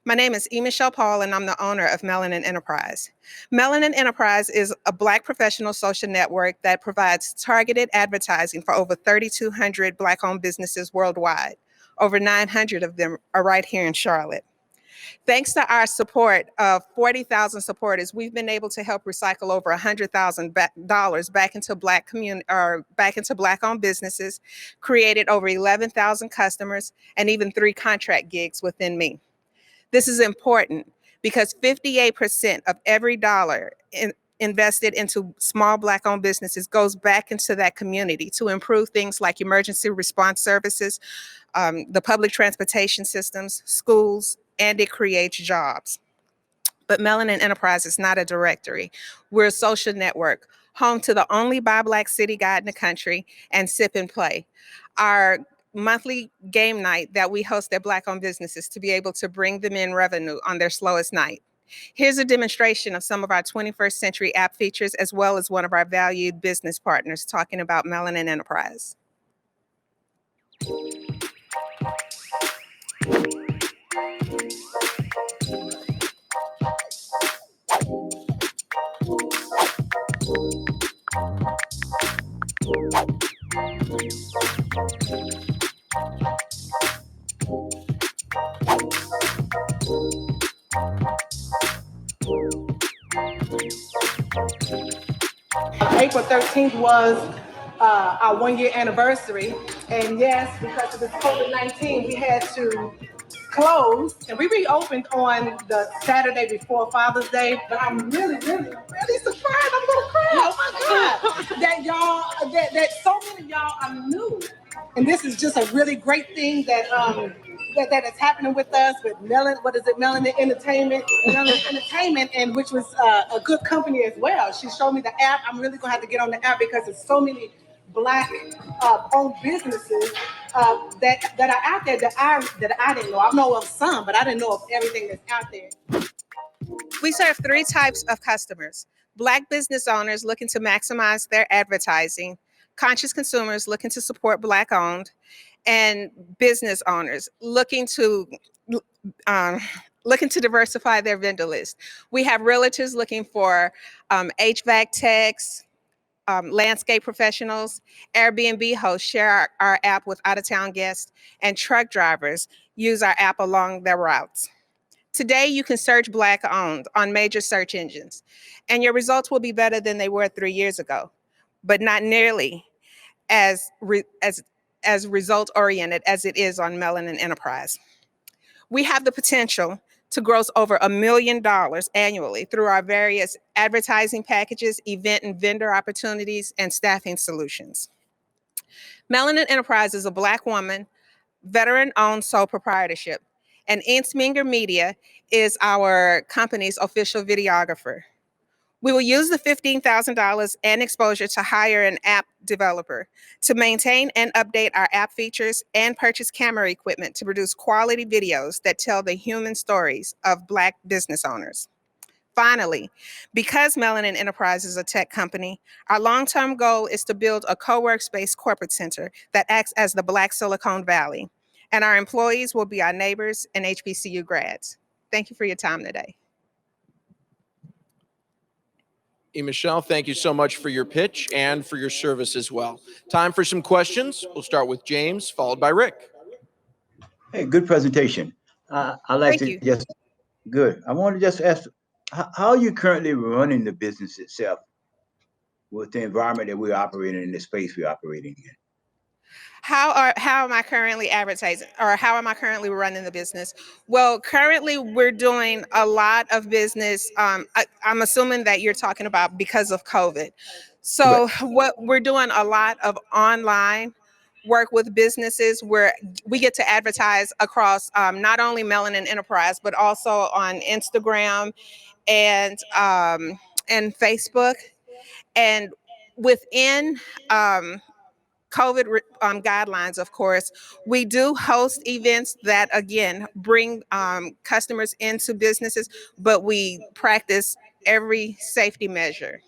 My name is EMichele Paul, and I'm the owner of Melanin Enterprise. Melanin Enterprise is a Black professional social network that provides targeted advertising for over 3,200 Black-owned businesses worldwide. Over 900 of them are right here in Charlotte. Thanks to our support of 40,000 supporters, we've been able to help recycle over $100,000 back into Black-owned businesses, created over 11,000 customers, and even 3 contract gigs within me. This is important because 58% of every dollar invested into small Black-owned businesses goes back into that community to improve things like emergency response services, the public transportation systems, schools, and it creates jobs. But Melanin Enterprise is not a directory. We're a social network, home to the only Buy Black city guide in the country and Sip and Play, our monthly game night that we host at Black-owned businesses to be able to bring them in revenue on their slowest night. Here's a demonstration of some of our 21st century app features, as well as one of our valued business partners talking about Melanin Enterprise. April 13th was our 1-year anniversary. And yes, because of this COVID-19, we had to close. And we reopened on the Saturday before Father's Day. But I'm really surprised. I'm gonna cry. Oh my God. that so many of y'all are new. And this is just a really great thing that is happening with us with Melanin Entertainment, and which was a good company as well. She showed me the app. I'm really gonna have to get on the app because there's so many Black owned businesses that are out there that I didn't know. I know of some, but I didn't know of everything that's out there. We serve 3 types of customers: Black business owners looking to maximize their advertising, conscious consumers looking to support Black owned, and business owners looking to diversify their vendor list. We have realtors looking for HVAC techs, landscape professionals, Airbnb hosts share our app with out-of-town guests, and truck drivers use our app along their routes. Today, you can search Black owned on major search engines, and your results will be better than they were 3 years ago, but not nearly as result-oriented as it is on Melanin Enterprise. We have the potential to gross over $1 million annually through our various advertising packages, event and vendor opportunities, and staffing solutions. Melanin Enterprise is a Black woman, veteran-owned sole proprietorship, and Insminger Media is our company's official videographer. We will use the $15,000 and exposure to hire an app developer to maintain and update our app features and purchase camera equipment to produce quality videos that tell the human stories of Black business owners. Finally, because Melanin Enterprise is a tech company, our long-term goal is to build a co-workspace corporate center that acts as the Black Silicon Valley, and our employees will be our neighbors and HBCU grads. Thank you for your time today. EMichele, thank you so much for your pitch and for your service as well. Time for some questions. We'll start with James, followed by Rick. Hey, good presentation. I like Thank you. just good. I want to just ask, how are you currently running the business itself with the environment that we're operating in, the space we're operating in? How am I currently advertising, or how am I currently running the business? Well, currently we're doing a lot of business. I'm assuming that you're talking about because of COVID. So what we're doing a lot of online work with businesses where we get to advertise across not only Melanin Enterprise, but also on Instagram and Facebook. And within COVID guidelines, of course, we do host events that, again, bring customers into businesses, but we practice every safety measure.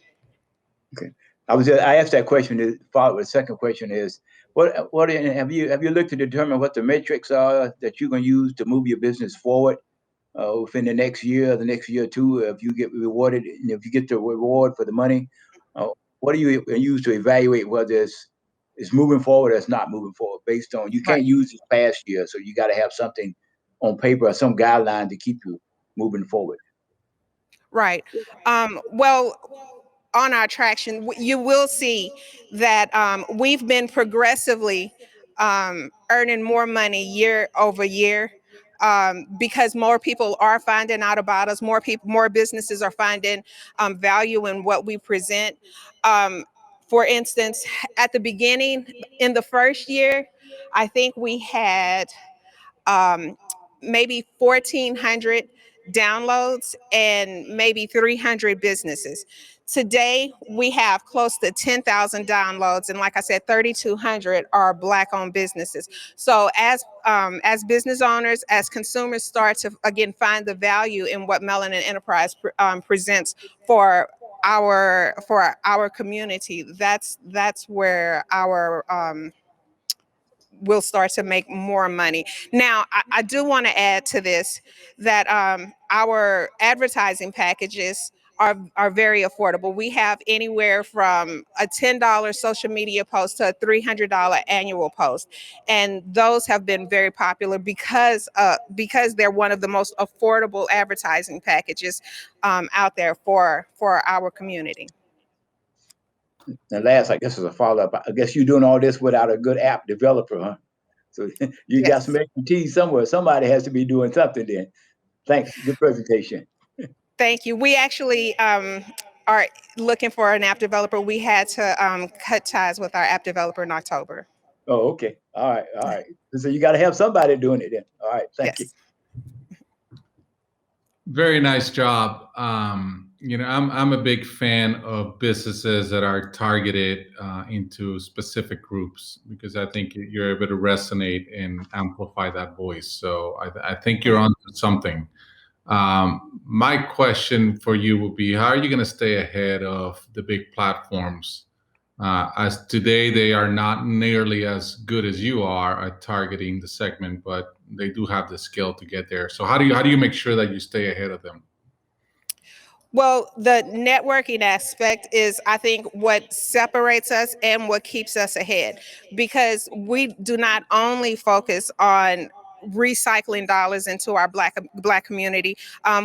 Okay. I asked that question to follow with the second question is, what have you looked to determine what the metrics are that you're going to use to move your business forward within the next year or two, if you get rewarded, and if you get the reward for the money, what do you use to evaluate whether it's moving forward or it's not moving forward based on, you can't use this past year, so you got to have something on paper or some guideline to keep you moving forward. Right. Well, on our traction, you will see that we've been progressively earning more money year over year because more people are finding out about us. More businesses are finding value in what we present. For instance, at the beginning, in the first year, I think we had maybe 1,400 downloads and maybe 300 businesses. Today, we have close to 10,000 downloads, and like I said, 3,200 are Black-owned businesses. So as business owners, as consumers start to, again, find the value in what Melanin Enterprise presents for our community, that's where we'll start to make more money. Now, I do want to add to this that our advertising packages are very affordable. We have anywhere from a $10 social media post to a $300 annual post, and those have been very popular because they're one of the most affordable advertising packages out there for our community. And last, I guess, as a follow-up, I guess you're doing all this without a good app developer, huh? So you got some expertise somewhere. Somebody has to be doing something then. Thanks. Good presentation. Thank you. We actually are looking for an app developer. We had to cut ties with our app developer in October. Oh, okay. All right. All right. So you got to have somebody doing it then. All right. Thank you. Very nice job. You know, I'm a big fan of businesses that are targeted into specific groups, because I think you're able to resonate and amplify that voice. So I think you're onto something My question for you would be, how are you going to stay ahead of the big platforms? As today, they are not nearly as good as you are at targeting the segment, but they do have the skill to get there. So how do you make sure that you stay ahead of them? Well, the networking aspect is, I think, what separates us and what keeps us ahead, because we do not only focus on recycling dollars into our black community.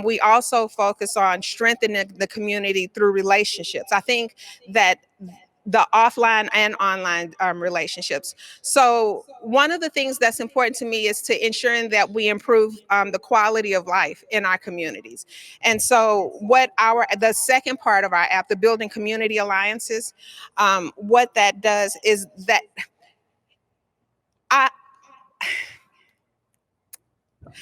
We also focus on strengthening the community through relationships. I think that the offline and online relationships. So one of the things that's important to me is to ensuring that we improve the quality of life in our communities. And so the second part of our app, the Building Community Alliances, what that does is that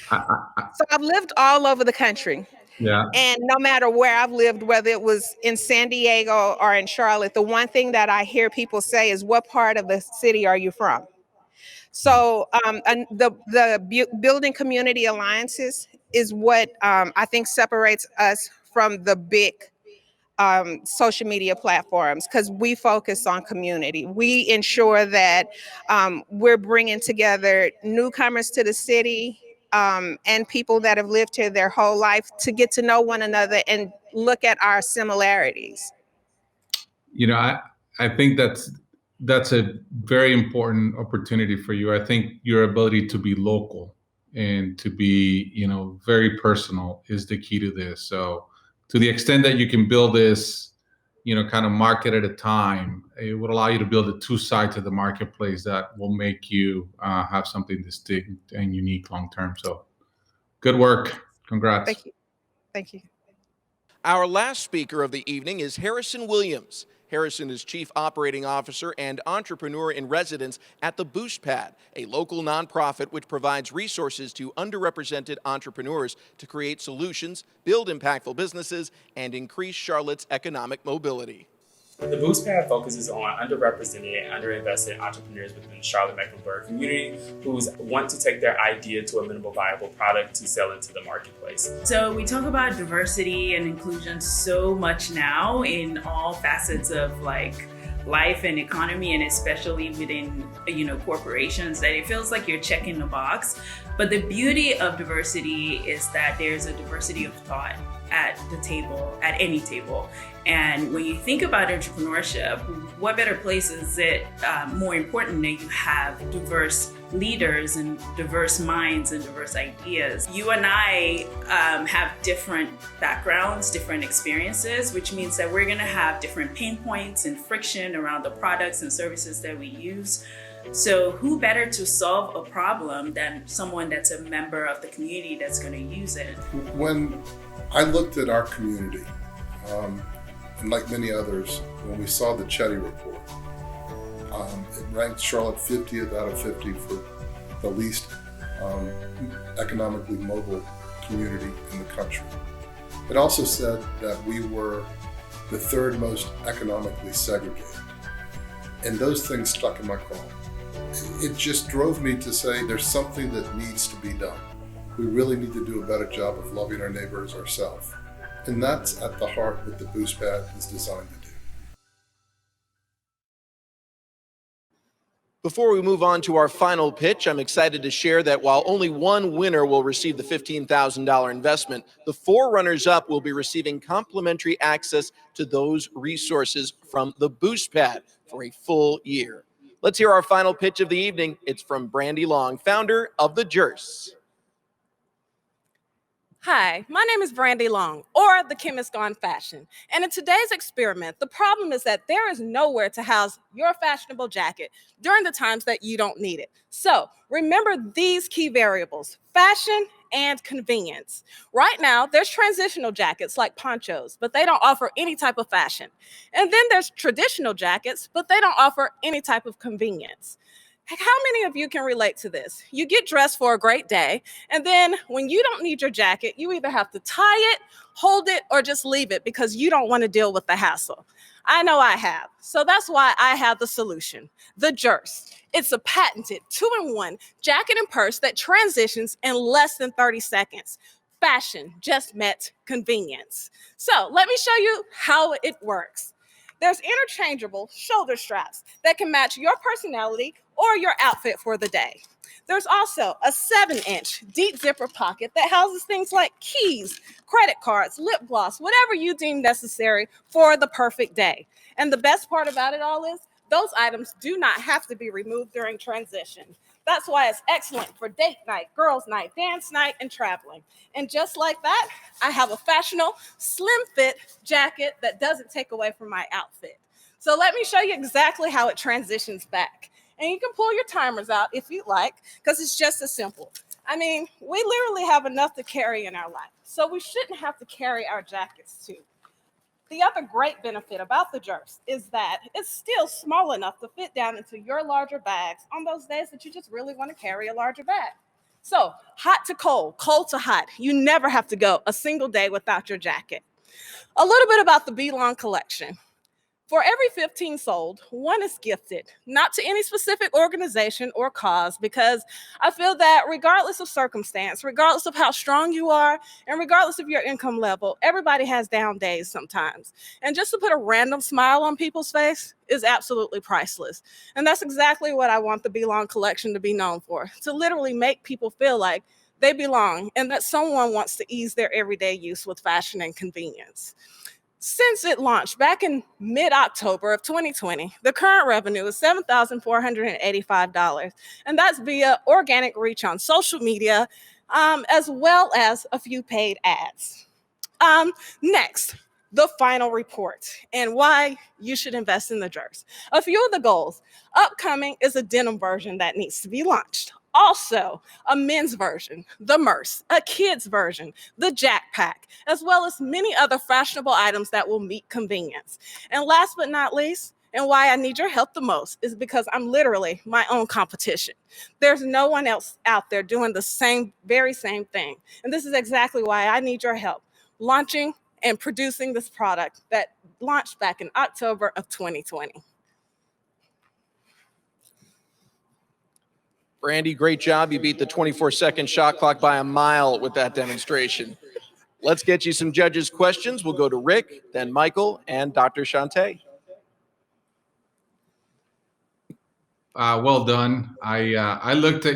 so I've lived all over the country. Yeah. And no matter where I've lived, whether it was in San Diego or in Charlotte, the one thing that I hear people say is, what part of the city are you from? So and the Building Community Alliances is what I think separates us from the big social media platforms, because we focus on community. We ensure that we're bringing together newcomers to the city, and people that have lived here their whole life to get to know one another and look at our similarities. I think that's a very important opportunity for you. I think your ability to be local and to be, very personal is the key to this. So to the extent that you can build this, kind of market at a time, it would allow you to build the two sides of the marketplace that will make you have something distinct and unique long term. So good work. Congrats. Thank you. Thank you. Our last speaker of the evening is Harrison Williams. Harrison is Chief Operating Officer and Entrepreneur in Residence at the Boost Pad, a local nonprofit which provides resources to underrepresented entrepreneurs to create solutions, build impactful businesses, and increase Charlotte's economic mobility. The Boost Pad focuses on underrepresented and underinvested entrepreneurs within the Charlotte-Mecklenburg community who want to take their idea to a minimal viable product to sell into the marketplace. So we talk about diversity and inclusion so much now in all facets of life and economy, and especially within corporations, that it feels like you're checking the box. But the beauty of diversity is that there's a diversity of thought at the table, at any table. And when you think about entrepreneurship, what better place is it more important that you have diverse leaders and diverse minds and diverse ideas? You and I have different backgrounds, different experiences, which means that we're gonna have different pain points and friction around the products and services that we use. So who better to solve a problem than someone that's a member of the community that's gonna use it? When I looked at our community, and like many others, when we saw the Chetty report, it ranked Charlotte 50th out of 50 for the least economically mobile community in the country. It also said that we were the third most economically segregated. And those things stuck in my craw. It just drove me to say there's something that needs to be done. We really need to do a better job of loving our neighbors ourselves. And that's at the heart what the Boost Pad is designed to do. Before we move on to our final pitch, I'm excited to share that while only one winner will receive the $15,000 investment, the 4 runners-up will be receiving complimentary access to those resources from the Boost Pad for a full year. Let's hear our final pitch of the evening. It's from Brandy Long, founder of the Jurse. Hi, my name is Brandy Long, or the Chemist Gone Fashion. And in today's experiment, the problem is that there is nowhere to house your fashionable jacket during the times that you don't need it. So remember these key variables: fashion and convenience. Right now, there's transitional jackets like ponchos, but they don't offer any type of fashion. And then there's traditional jackets, but they don't offer any type of convenience. How many of you can relate to this? You get dressed for a great day, and then when you don't need your jacket, you either have to tie it, hold it, or just leave it because you don't want to deal with the hassle. I know I have. So that's why I have the solution, the Jurse. It's a patented 2-in-1 jacket and purse that transitions in less than 30 seconds. Fashion just met convenience. So let me show you how it works. There's interchangeable shoulder straps that can match your personality or your outfit for the day. There's also a 7-inch deep zipper pocket that houses things like keys, credit cards, lip gloss, whatever you deem necessary for the perfect day. And the best part about it all is those items do not have to be removed during transition. That's why it's excellent for date night, girls' night, dance night, and traveling. And just like that, I have a fashionable, slim fit jacket that doesn't take away from my outfit. So let me show you exactly how it transitions back. And you can pull your timers out if you like, because it's just as simple. I mean, we literally have enough to carry in our life, so we shouldn't have to carry our jackets too. The other great benefit about the Jurse is that it's still small enough to fit down into your larger bags on those days that you just really want to carry a larger bag. So hot to cold, cold to hot, you never have to go a single day without your jacket. A little bit about the Belong collection. For every 15 sold, 1 is gifted, not to any specific organization or cause, because I feel that regardless of circumstance, regardless of how strong you are, and regardless of your income level, everybody has down days sometimes. And just to put a random smile on people's face is absolutely priceless. And that's exactly what I want the Belong collection to be known for, to literally make people feel like they belong and that someone wants to ease their everyday use with fashion and convenience. Since it launched back in mid-October of 2020, the current revenue is $7,485, and that's via organic reach on social media, as well as a few paid ads. Next, the final report and why you should invest in the Jurse. A few of the goals. Upcoming is a denim version that needs to be launched. Also, a men's version, the Merce, a kid's version, the Jack Pack, as well as many other fashionable items that will meet convenience. And last but not least, and why I need your help the most, is because I'm literally my own competition. There's no one else out there doing the very same thing. And this is exactly why I need your help launching and producing this product that launched back in October of 2020. Brandy, great job. You beat the 24-second shot clock by a mile with that demonstration. Let's get you some judges' questions. We'll go to Rick, then Michael, and Dr. Shantae. Well done. I looked at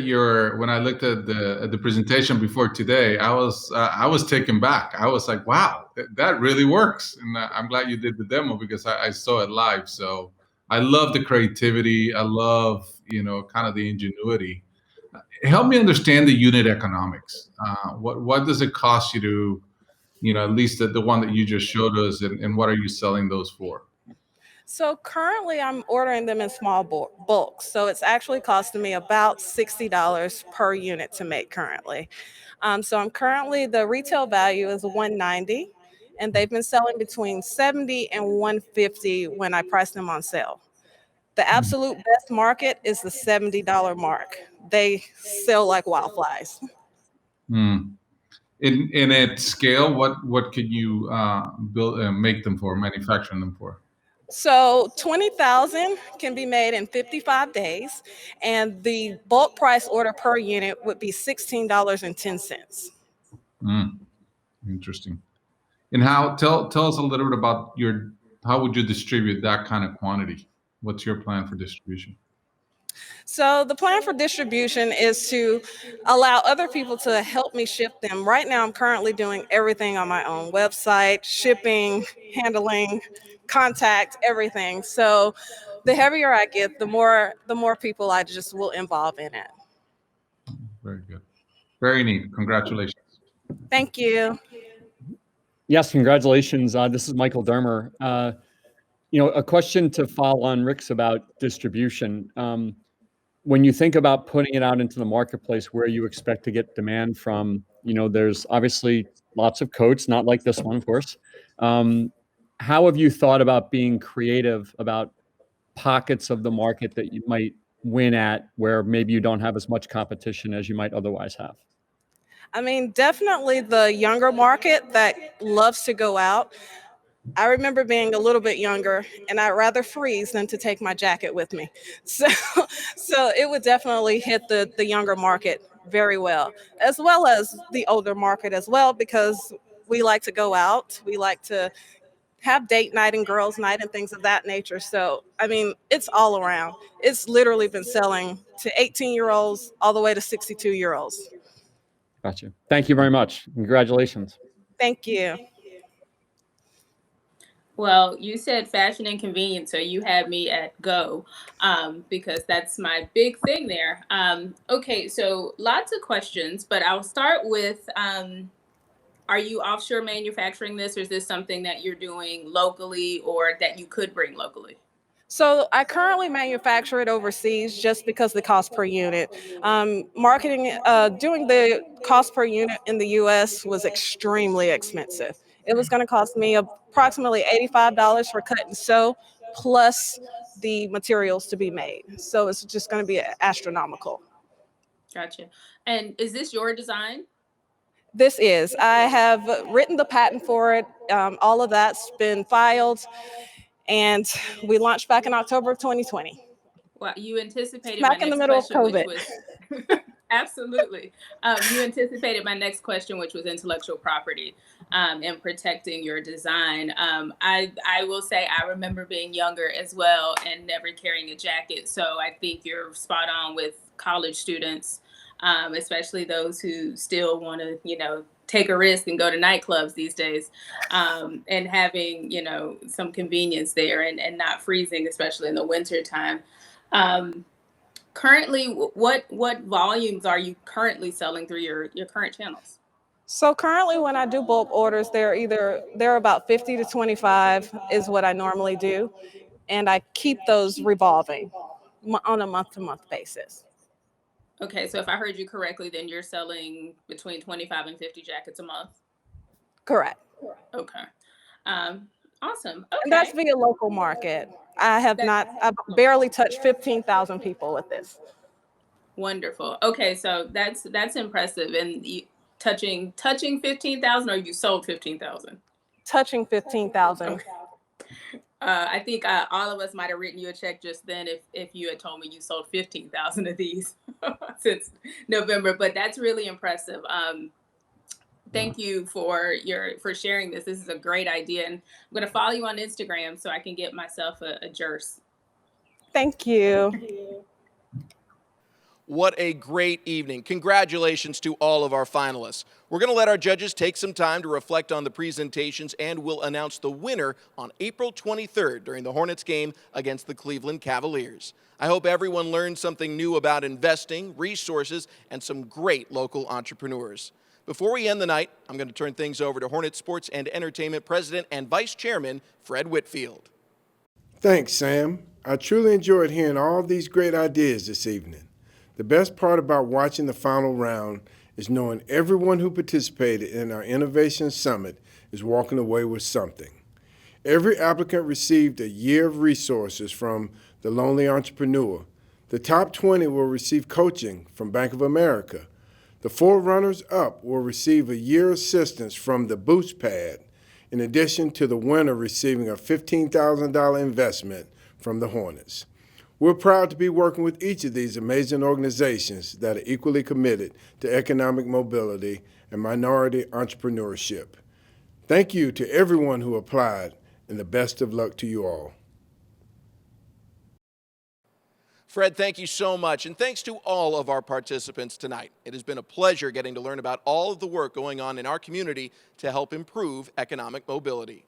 when I looked at the presentation before today, I was taken back. I was like, wow, that really works. And I'm glad you did the demo because I saw it live. So I love the creativity. I love, kind of the ingenuity. Help me understand the unit economics. What does it cost you to, at least the one that you just showed us, and what are you selling those for? So currently I'm ordering them in small bulk. So it's actually costing me about $60 per unit to make currently. So I'm currently, the retail value is $190, and they've been selling between $70 and $150 when I price them on sale. The absolute best market is the $70 mark. They sell like wildflies. In at scale, what could you make them for, manufacture them for? So 20,000 can be made in 55 days, and the bulk price order per unit would be $16.10. Interesting. And tell us a little bit about how would you distribute that kind of quantity? What's your plan for distribution? So the plan for distribution is to allow other people to help me ship them. Right now, I'm currently doing everything on my own website, shipping, handling, contact, everything. So the heavier I get, the more people I just will involve in it. Very good. Very neat. Congratulations. Thank you. Yes, congratulations. This is Michael Dermer. A question to follow on Rick's about distribution. When you think about putting it out into the marketplace, where you expect to get demand from, there's obviously lots of coats, not like this one, of course. How have you thought about being creative about pockets of the market that you might win at, where maybe you don't have as much competition as you might otherwise have? I mean, definitely the younger market that loves to go out. I remember being a little bit younger, and I'd rather freeze than to take my jacket with me. So it would definitely hit the younger market very well as the older market as well, because we like to go out. We like to have date night and girls night and things of that nature. So, I mean, it's all around. It's literally been selling to 18-year-olds all the way to 62-year-olds. Gotcha. Thank you very much. Congratulations. Thank you. Well, you said fashion and convenience, so you had me at go, because that's my big thing there. Okay, so lots of questions, but I'll start with, are you offshore manufacturing this, or is this something that you're doing locally or that you could bring locally? So I currently manufacture it overseas just because the cost per unit. Doing the cost per unit in the US was extremely expensive. It was going to cost me approximately $85 for cut and sew, plus the materials to be made. So it's just going to be astronomical. Gotcha. And is this your design? This is. I have written the patent for it. All of that's been filed, and we launched back in October of 2020. Well, you anticipated Smack my in the next middle of question, which COVID. was absolutely. You anticipated my next question, which was intellectual property and protecting your design. I will say I remember being younger as well and never carrying a jacket. So I think you're spot on with college students, especially those who still want to, take a risk and go to nightclubs these days, and having, some convenience there and not freezing, especially in the winter time. Currently, what volumes are you currently selling through your current channels? So currently when I do bulk orders, they're about 50 to 25 is what I normally do. And I keep those revolving on a month-to-month basis. Okay, so if I heard you correctly, then you're selling between 25 and 50 jackets a month? Correct. Okay. Awesome. Okay. And that's via local market. I've barely touched 15,000 people with this. Wonderful. Okay, so that's impressive. And touching 15,000, or you sold 15,000? Touching 15,000. Okay. I think all of us might have written you a check just then if you had told me you sold 15,000 of these since November, but that's really impressive. Thank you for sharing this. This is a great idea, and I'm going to follow you on Instagram so I can get myself a Jurse. Thank you. What a great evening. Congratulations to all of our finalists. We're going to let our judges take some time to reflect on the presentations, and we'll announce the winner on April 23rd during the Hornets game against the Cleveland Cavaliers. I hope everyone learned something new about investing, resources, and some great local entrepreneurs. Before we end the night, I'm going to turn things over to Hornets Sports and Entertainment President and Vice Chairman, Fred Whitfield. Thanks, Sam. I truly enjoyed hearing all these great ideas this evening. The best part about watching the final round is knowing everyone who participated in our Innovation Summit is walking away with something. Every applicant received a year of resources from The Lonely Entrepreneur. The top 20 will receive coaching from Bank of America. The 4 runners-up will receive a year assistance from the Boost Pad, in addition to the winner receiving a $15,000 investment from the Hornets. We're proud to be working with each of these amazing organizations that are equally committed to economic mobility and minority entrepreneurship. Thank you to everyone who applied, and the best of luck to you all. Fred, thank you so much, and thanks to all of our participants tonight. It has been a pleasure getting to learn about all of the work going on in our community to help improve economic mobility.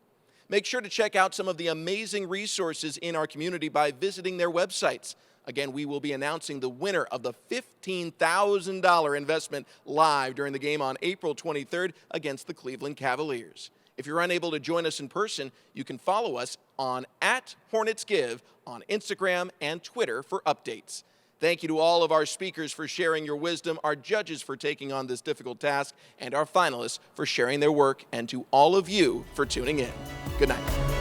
Make sure to check out some of the amazing resources in our community by visiting their websites. Again, we will be announcing the winner of the $15,000 investment live during the game on April 23rd against the Cleveland Cavaliers. If you're unable to join us in person, you can follow us on @HornetsGive on Instagram and Twitter for updates. Thank you to all of our speakers for sharing your wisdom, our judges for taking on this difficult task, and our finalists for sharing their work, and to all of you for tuning in. Good night.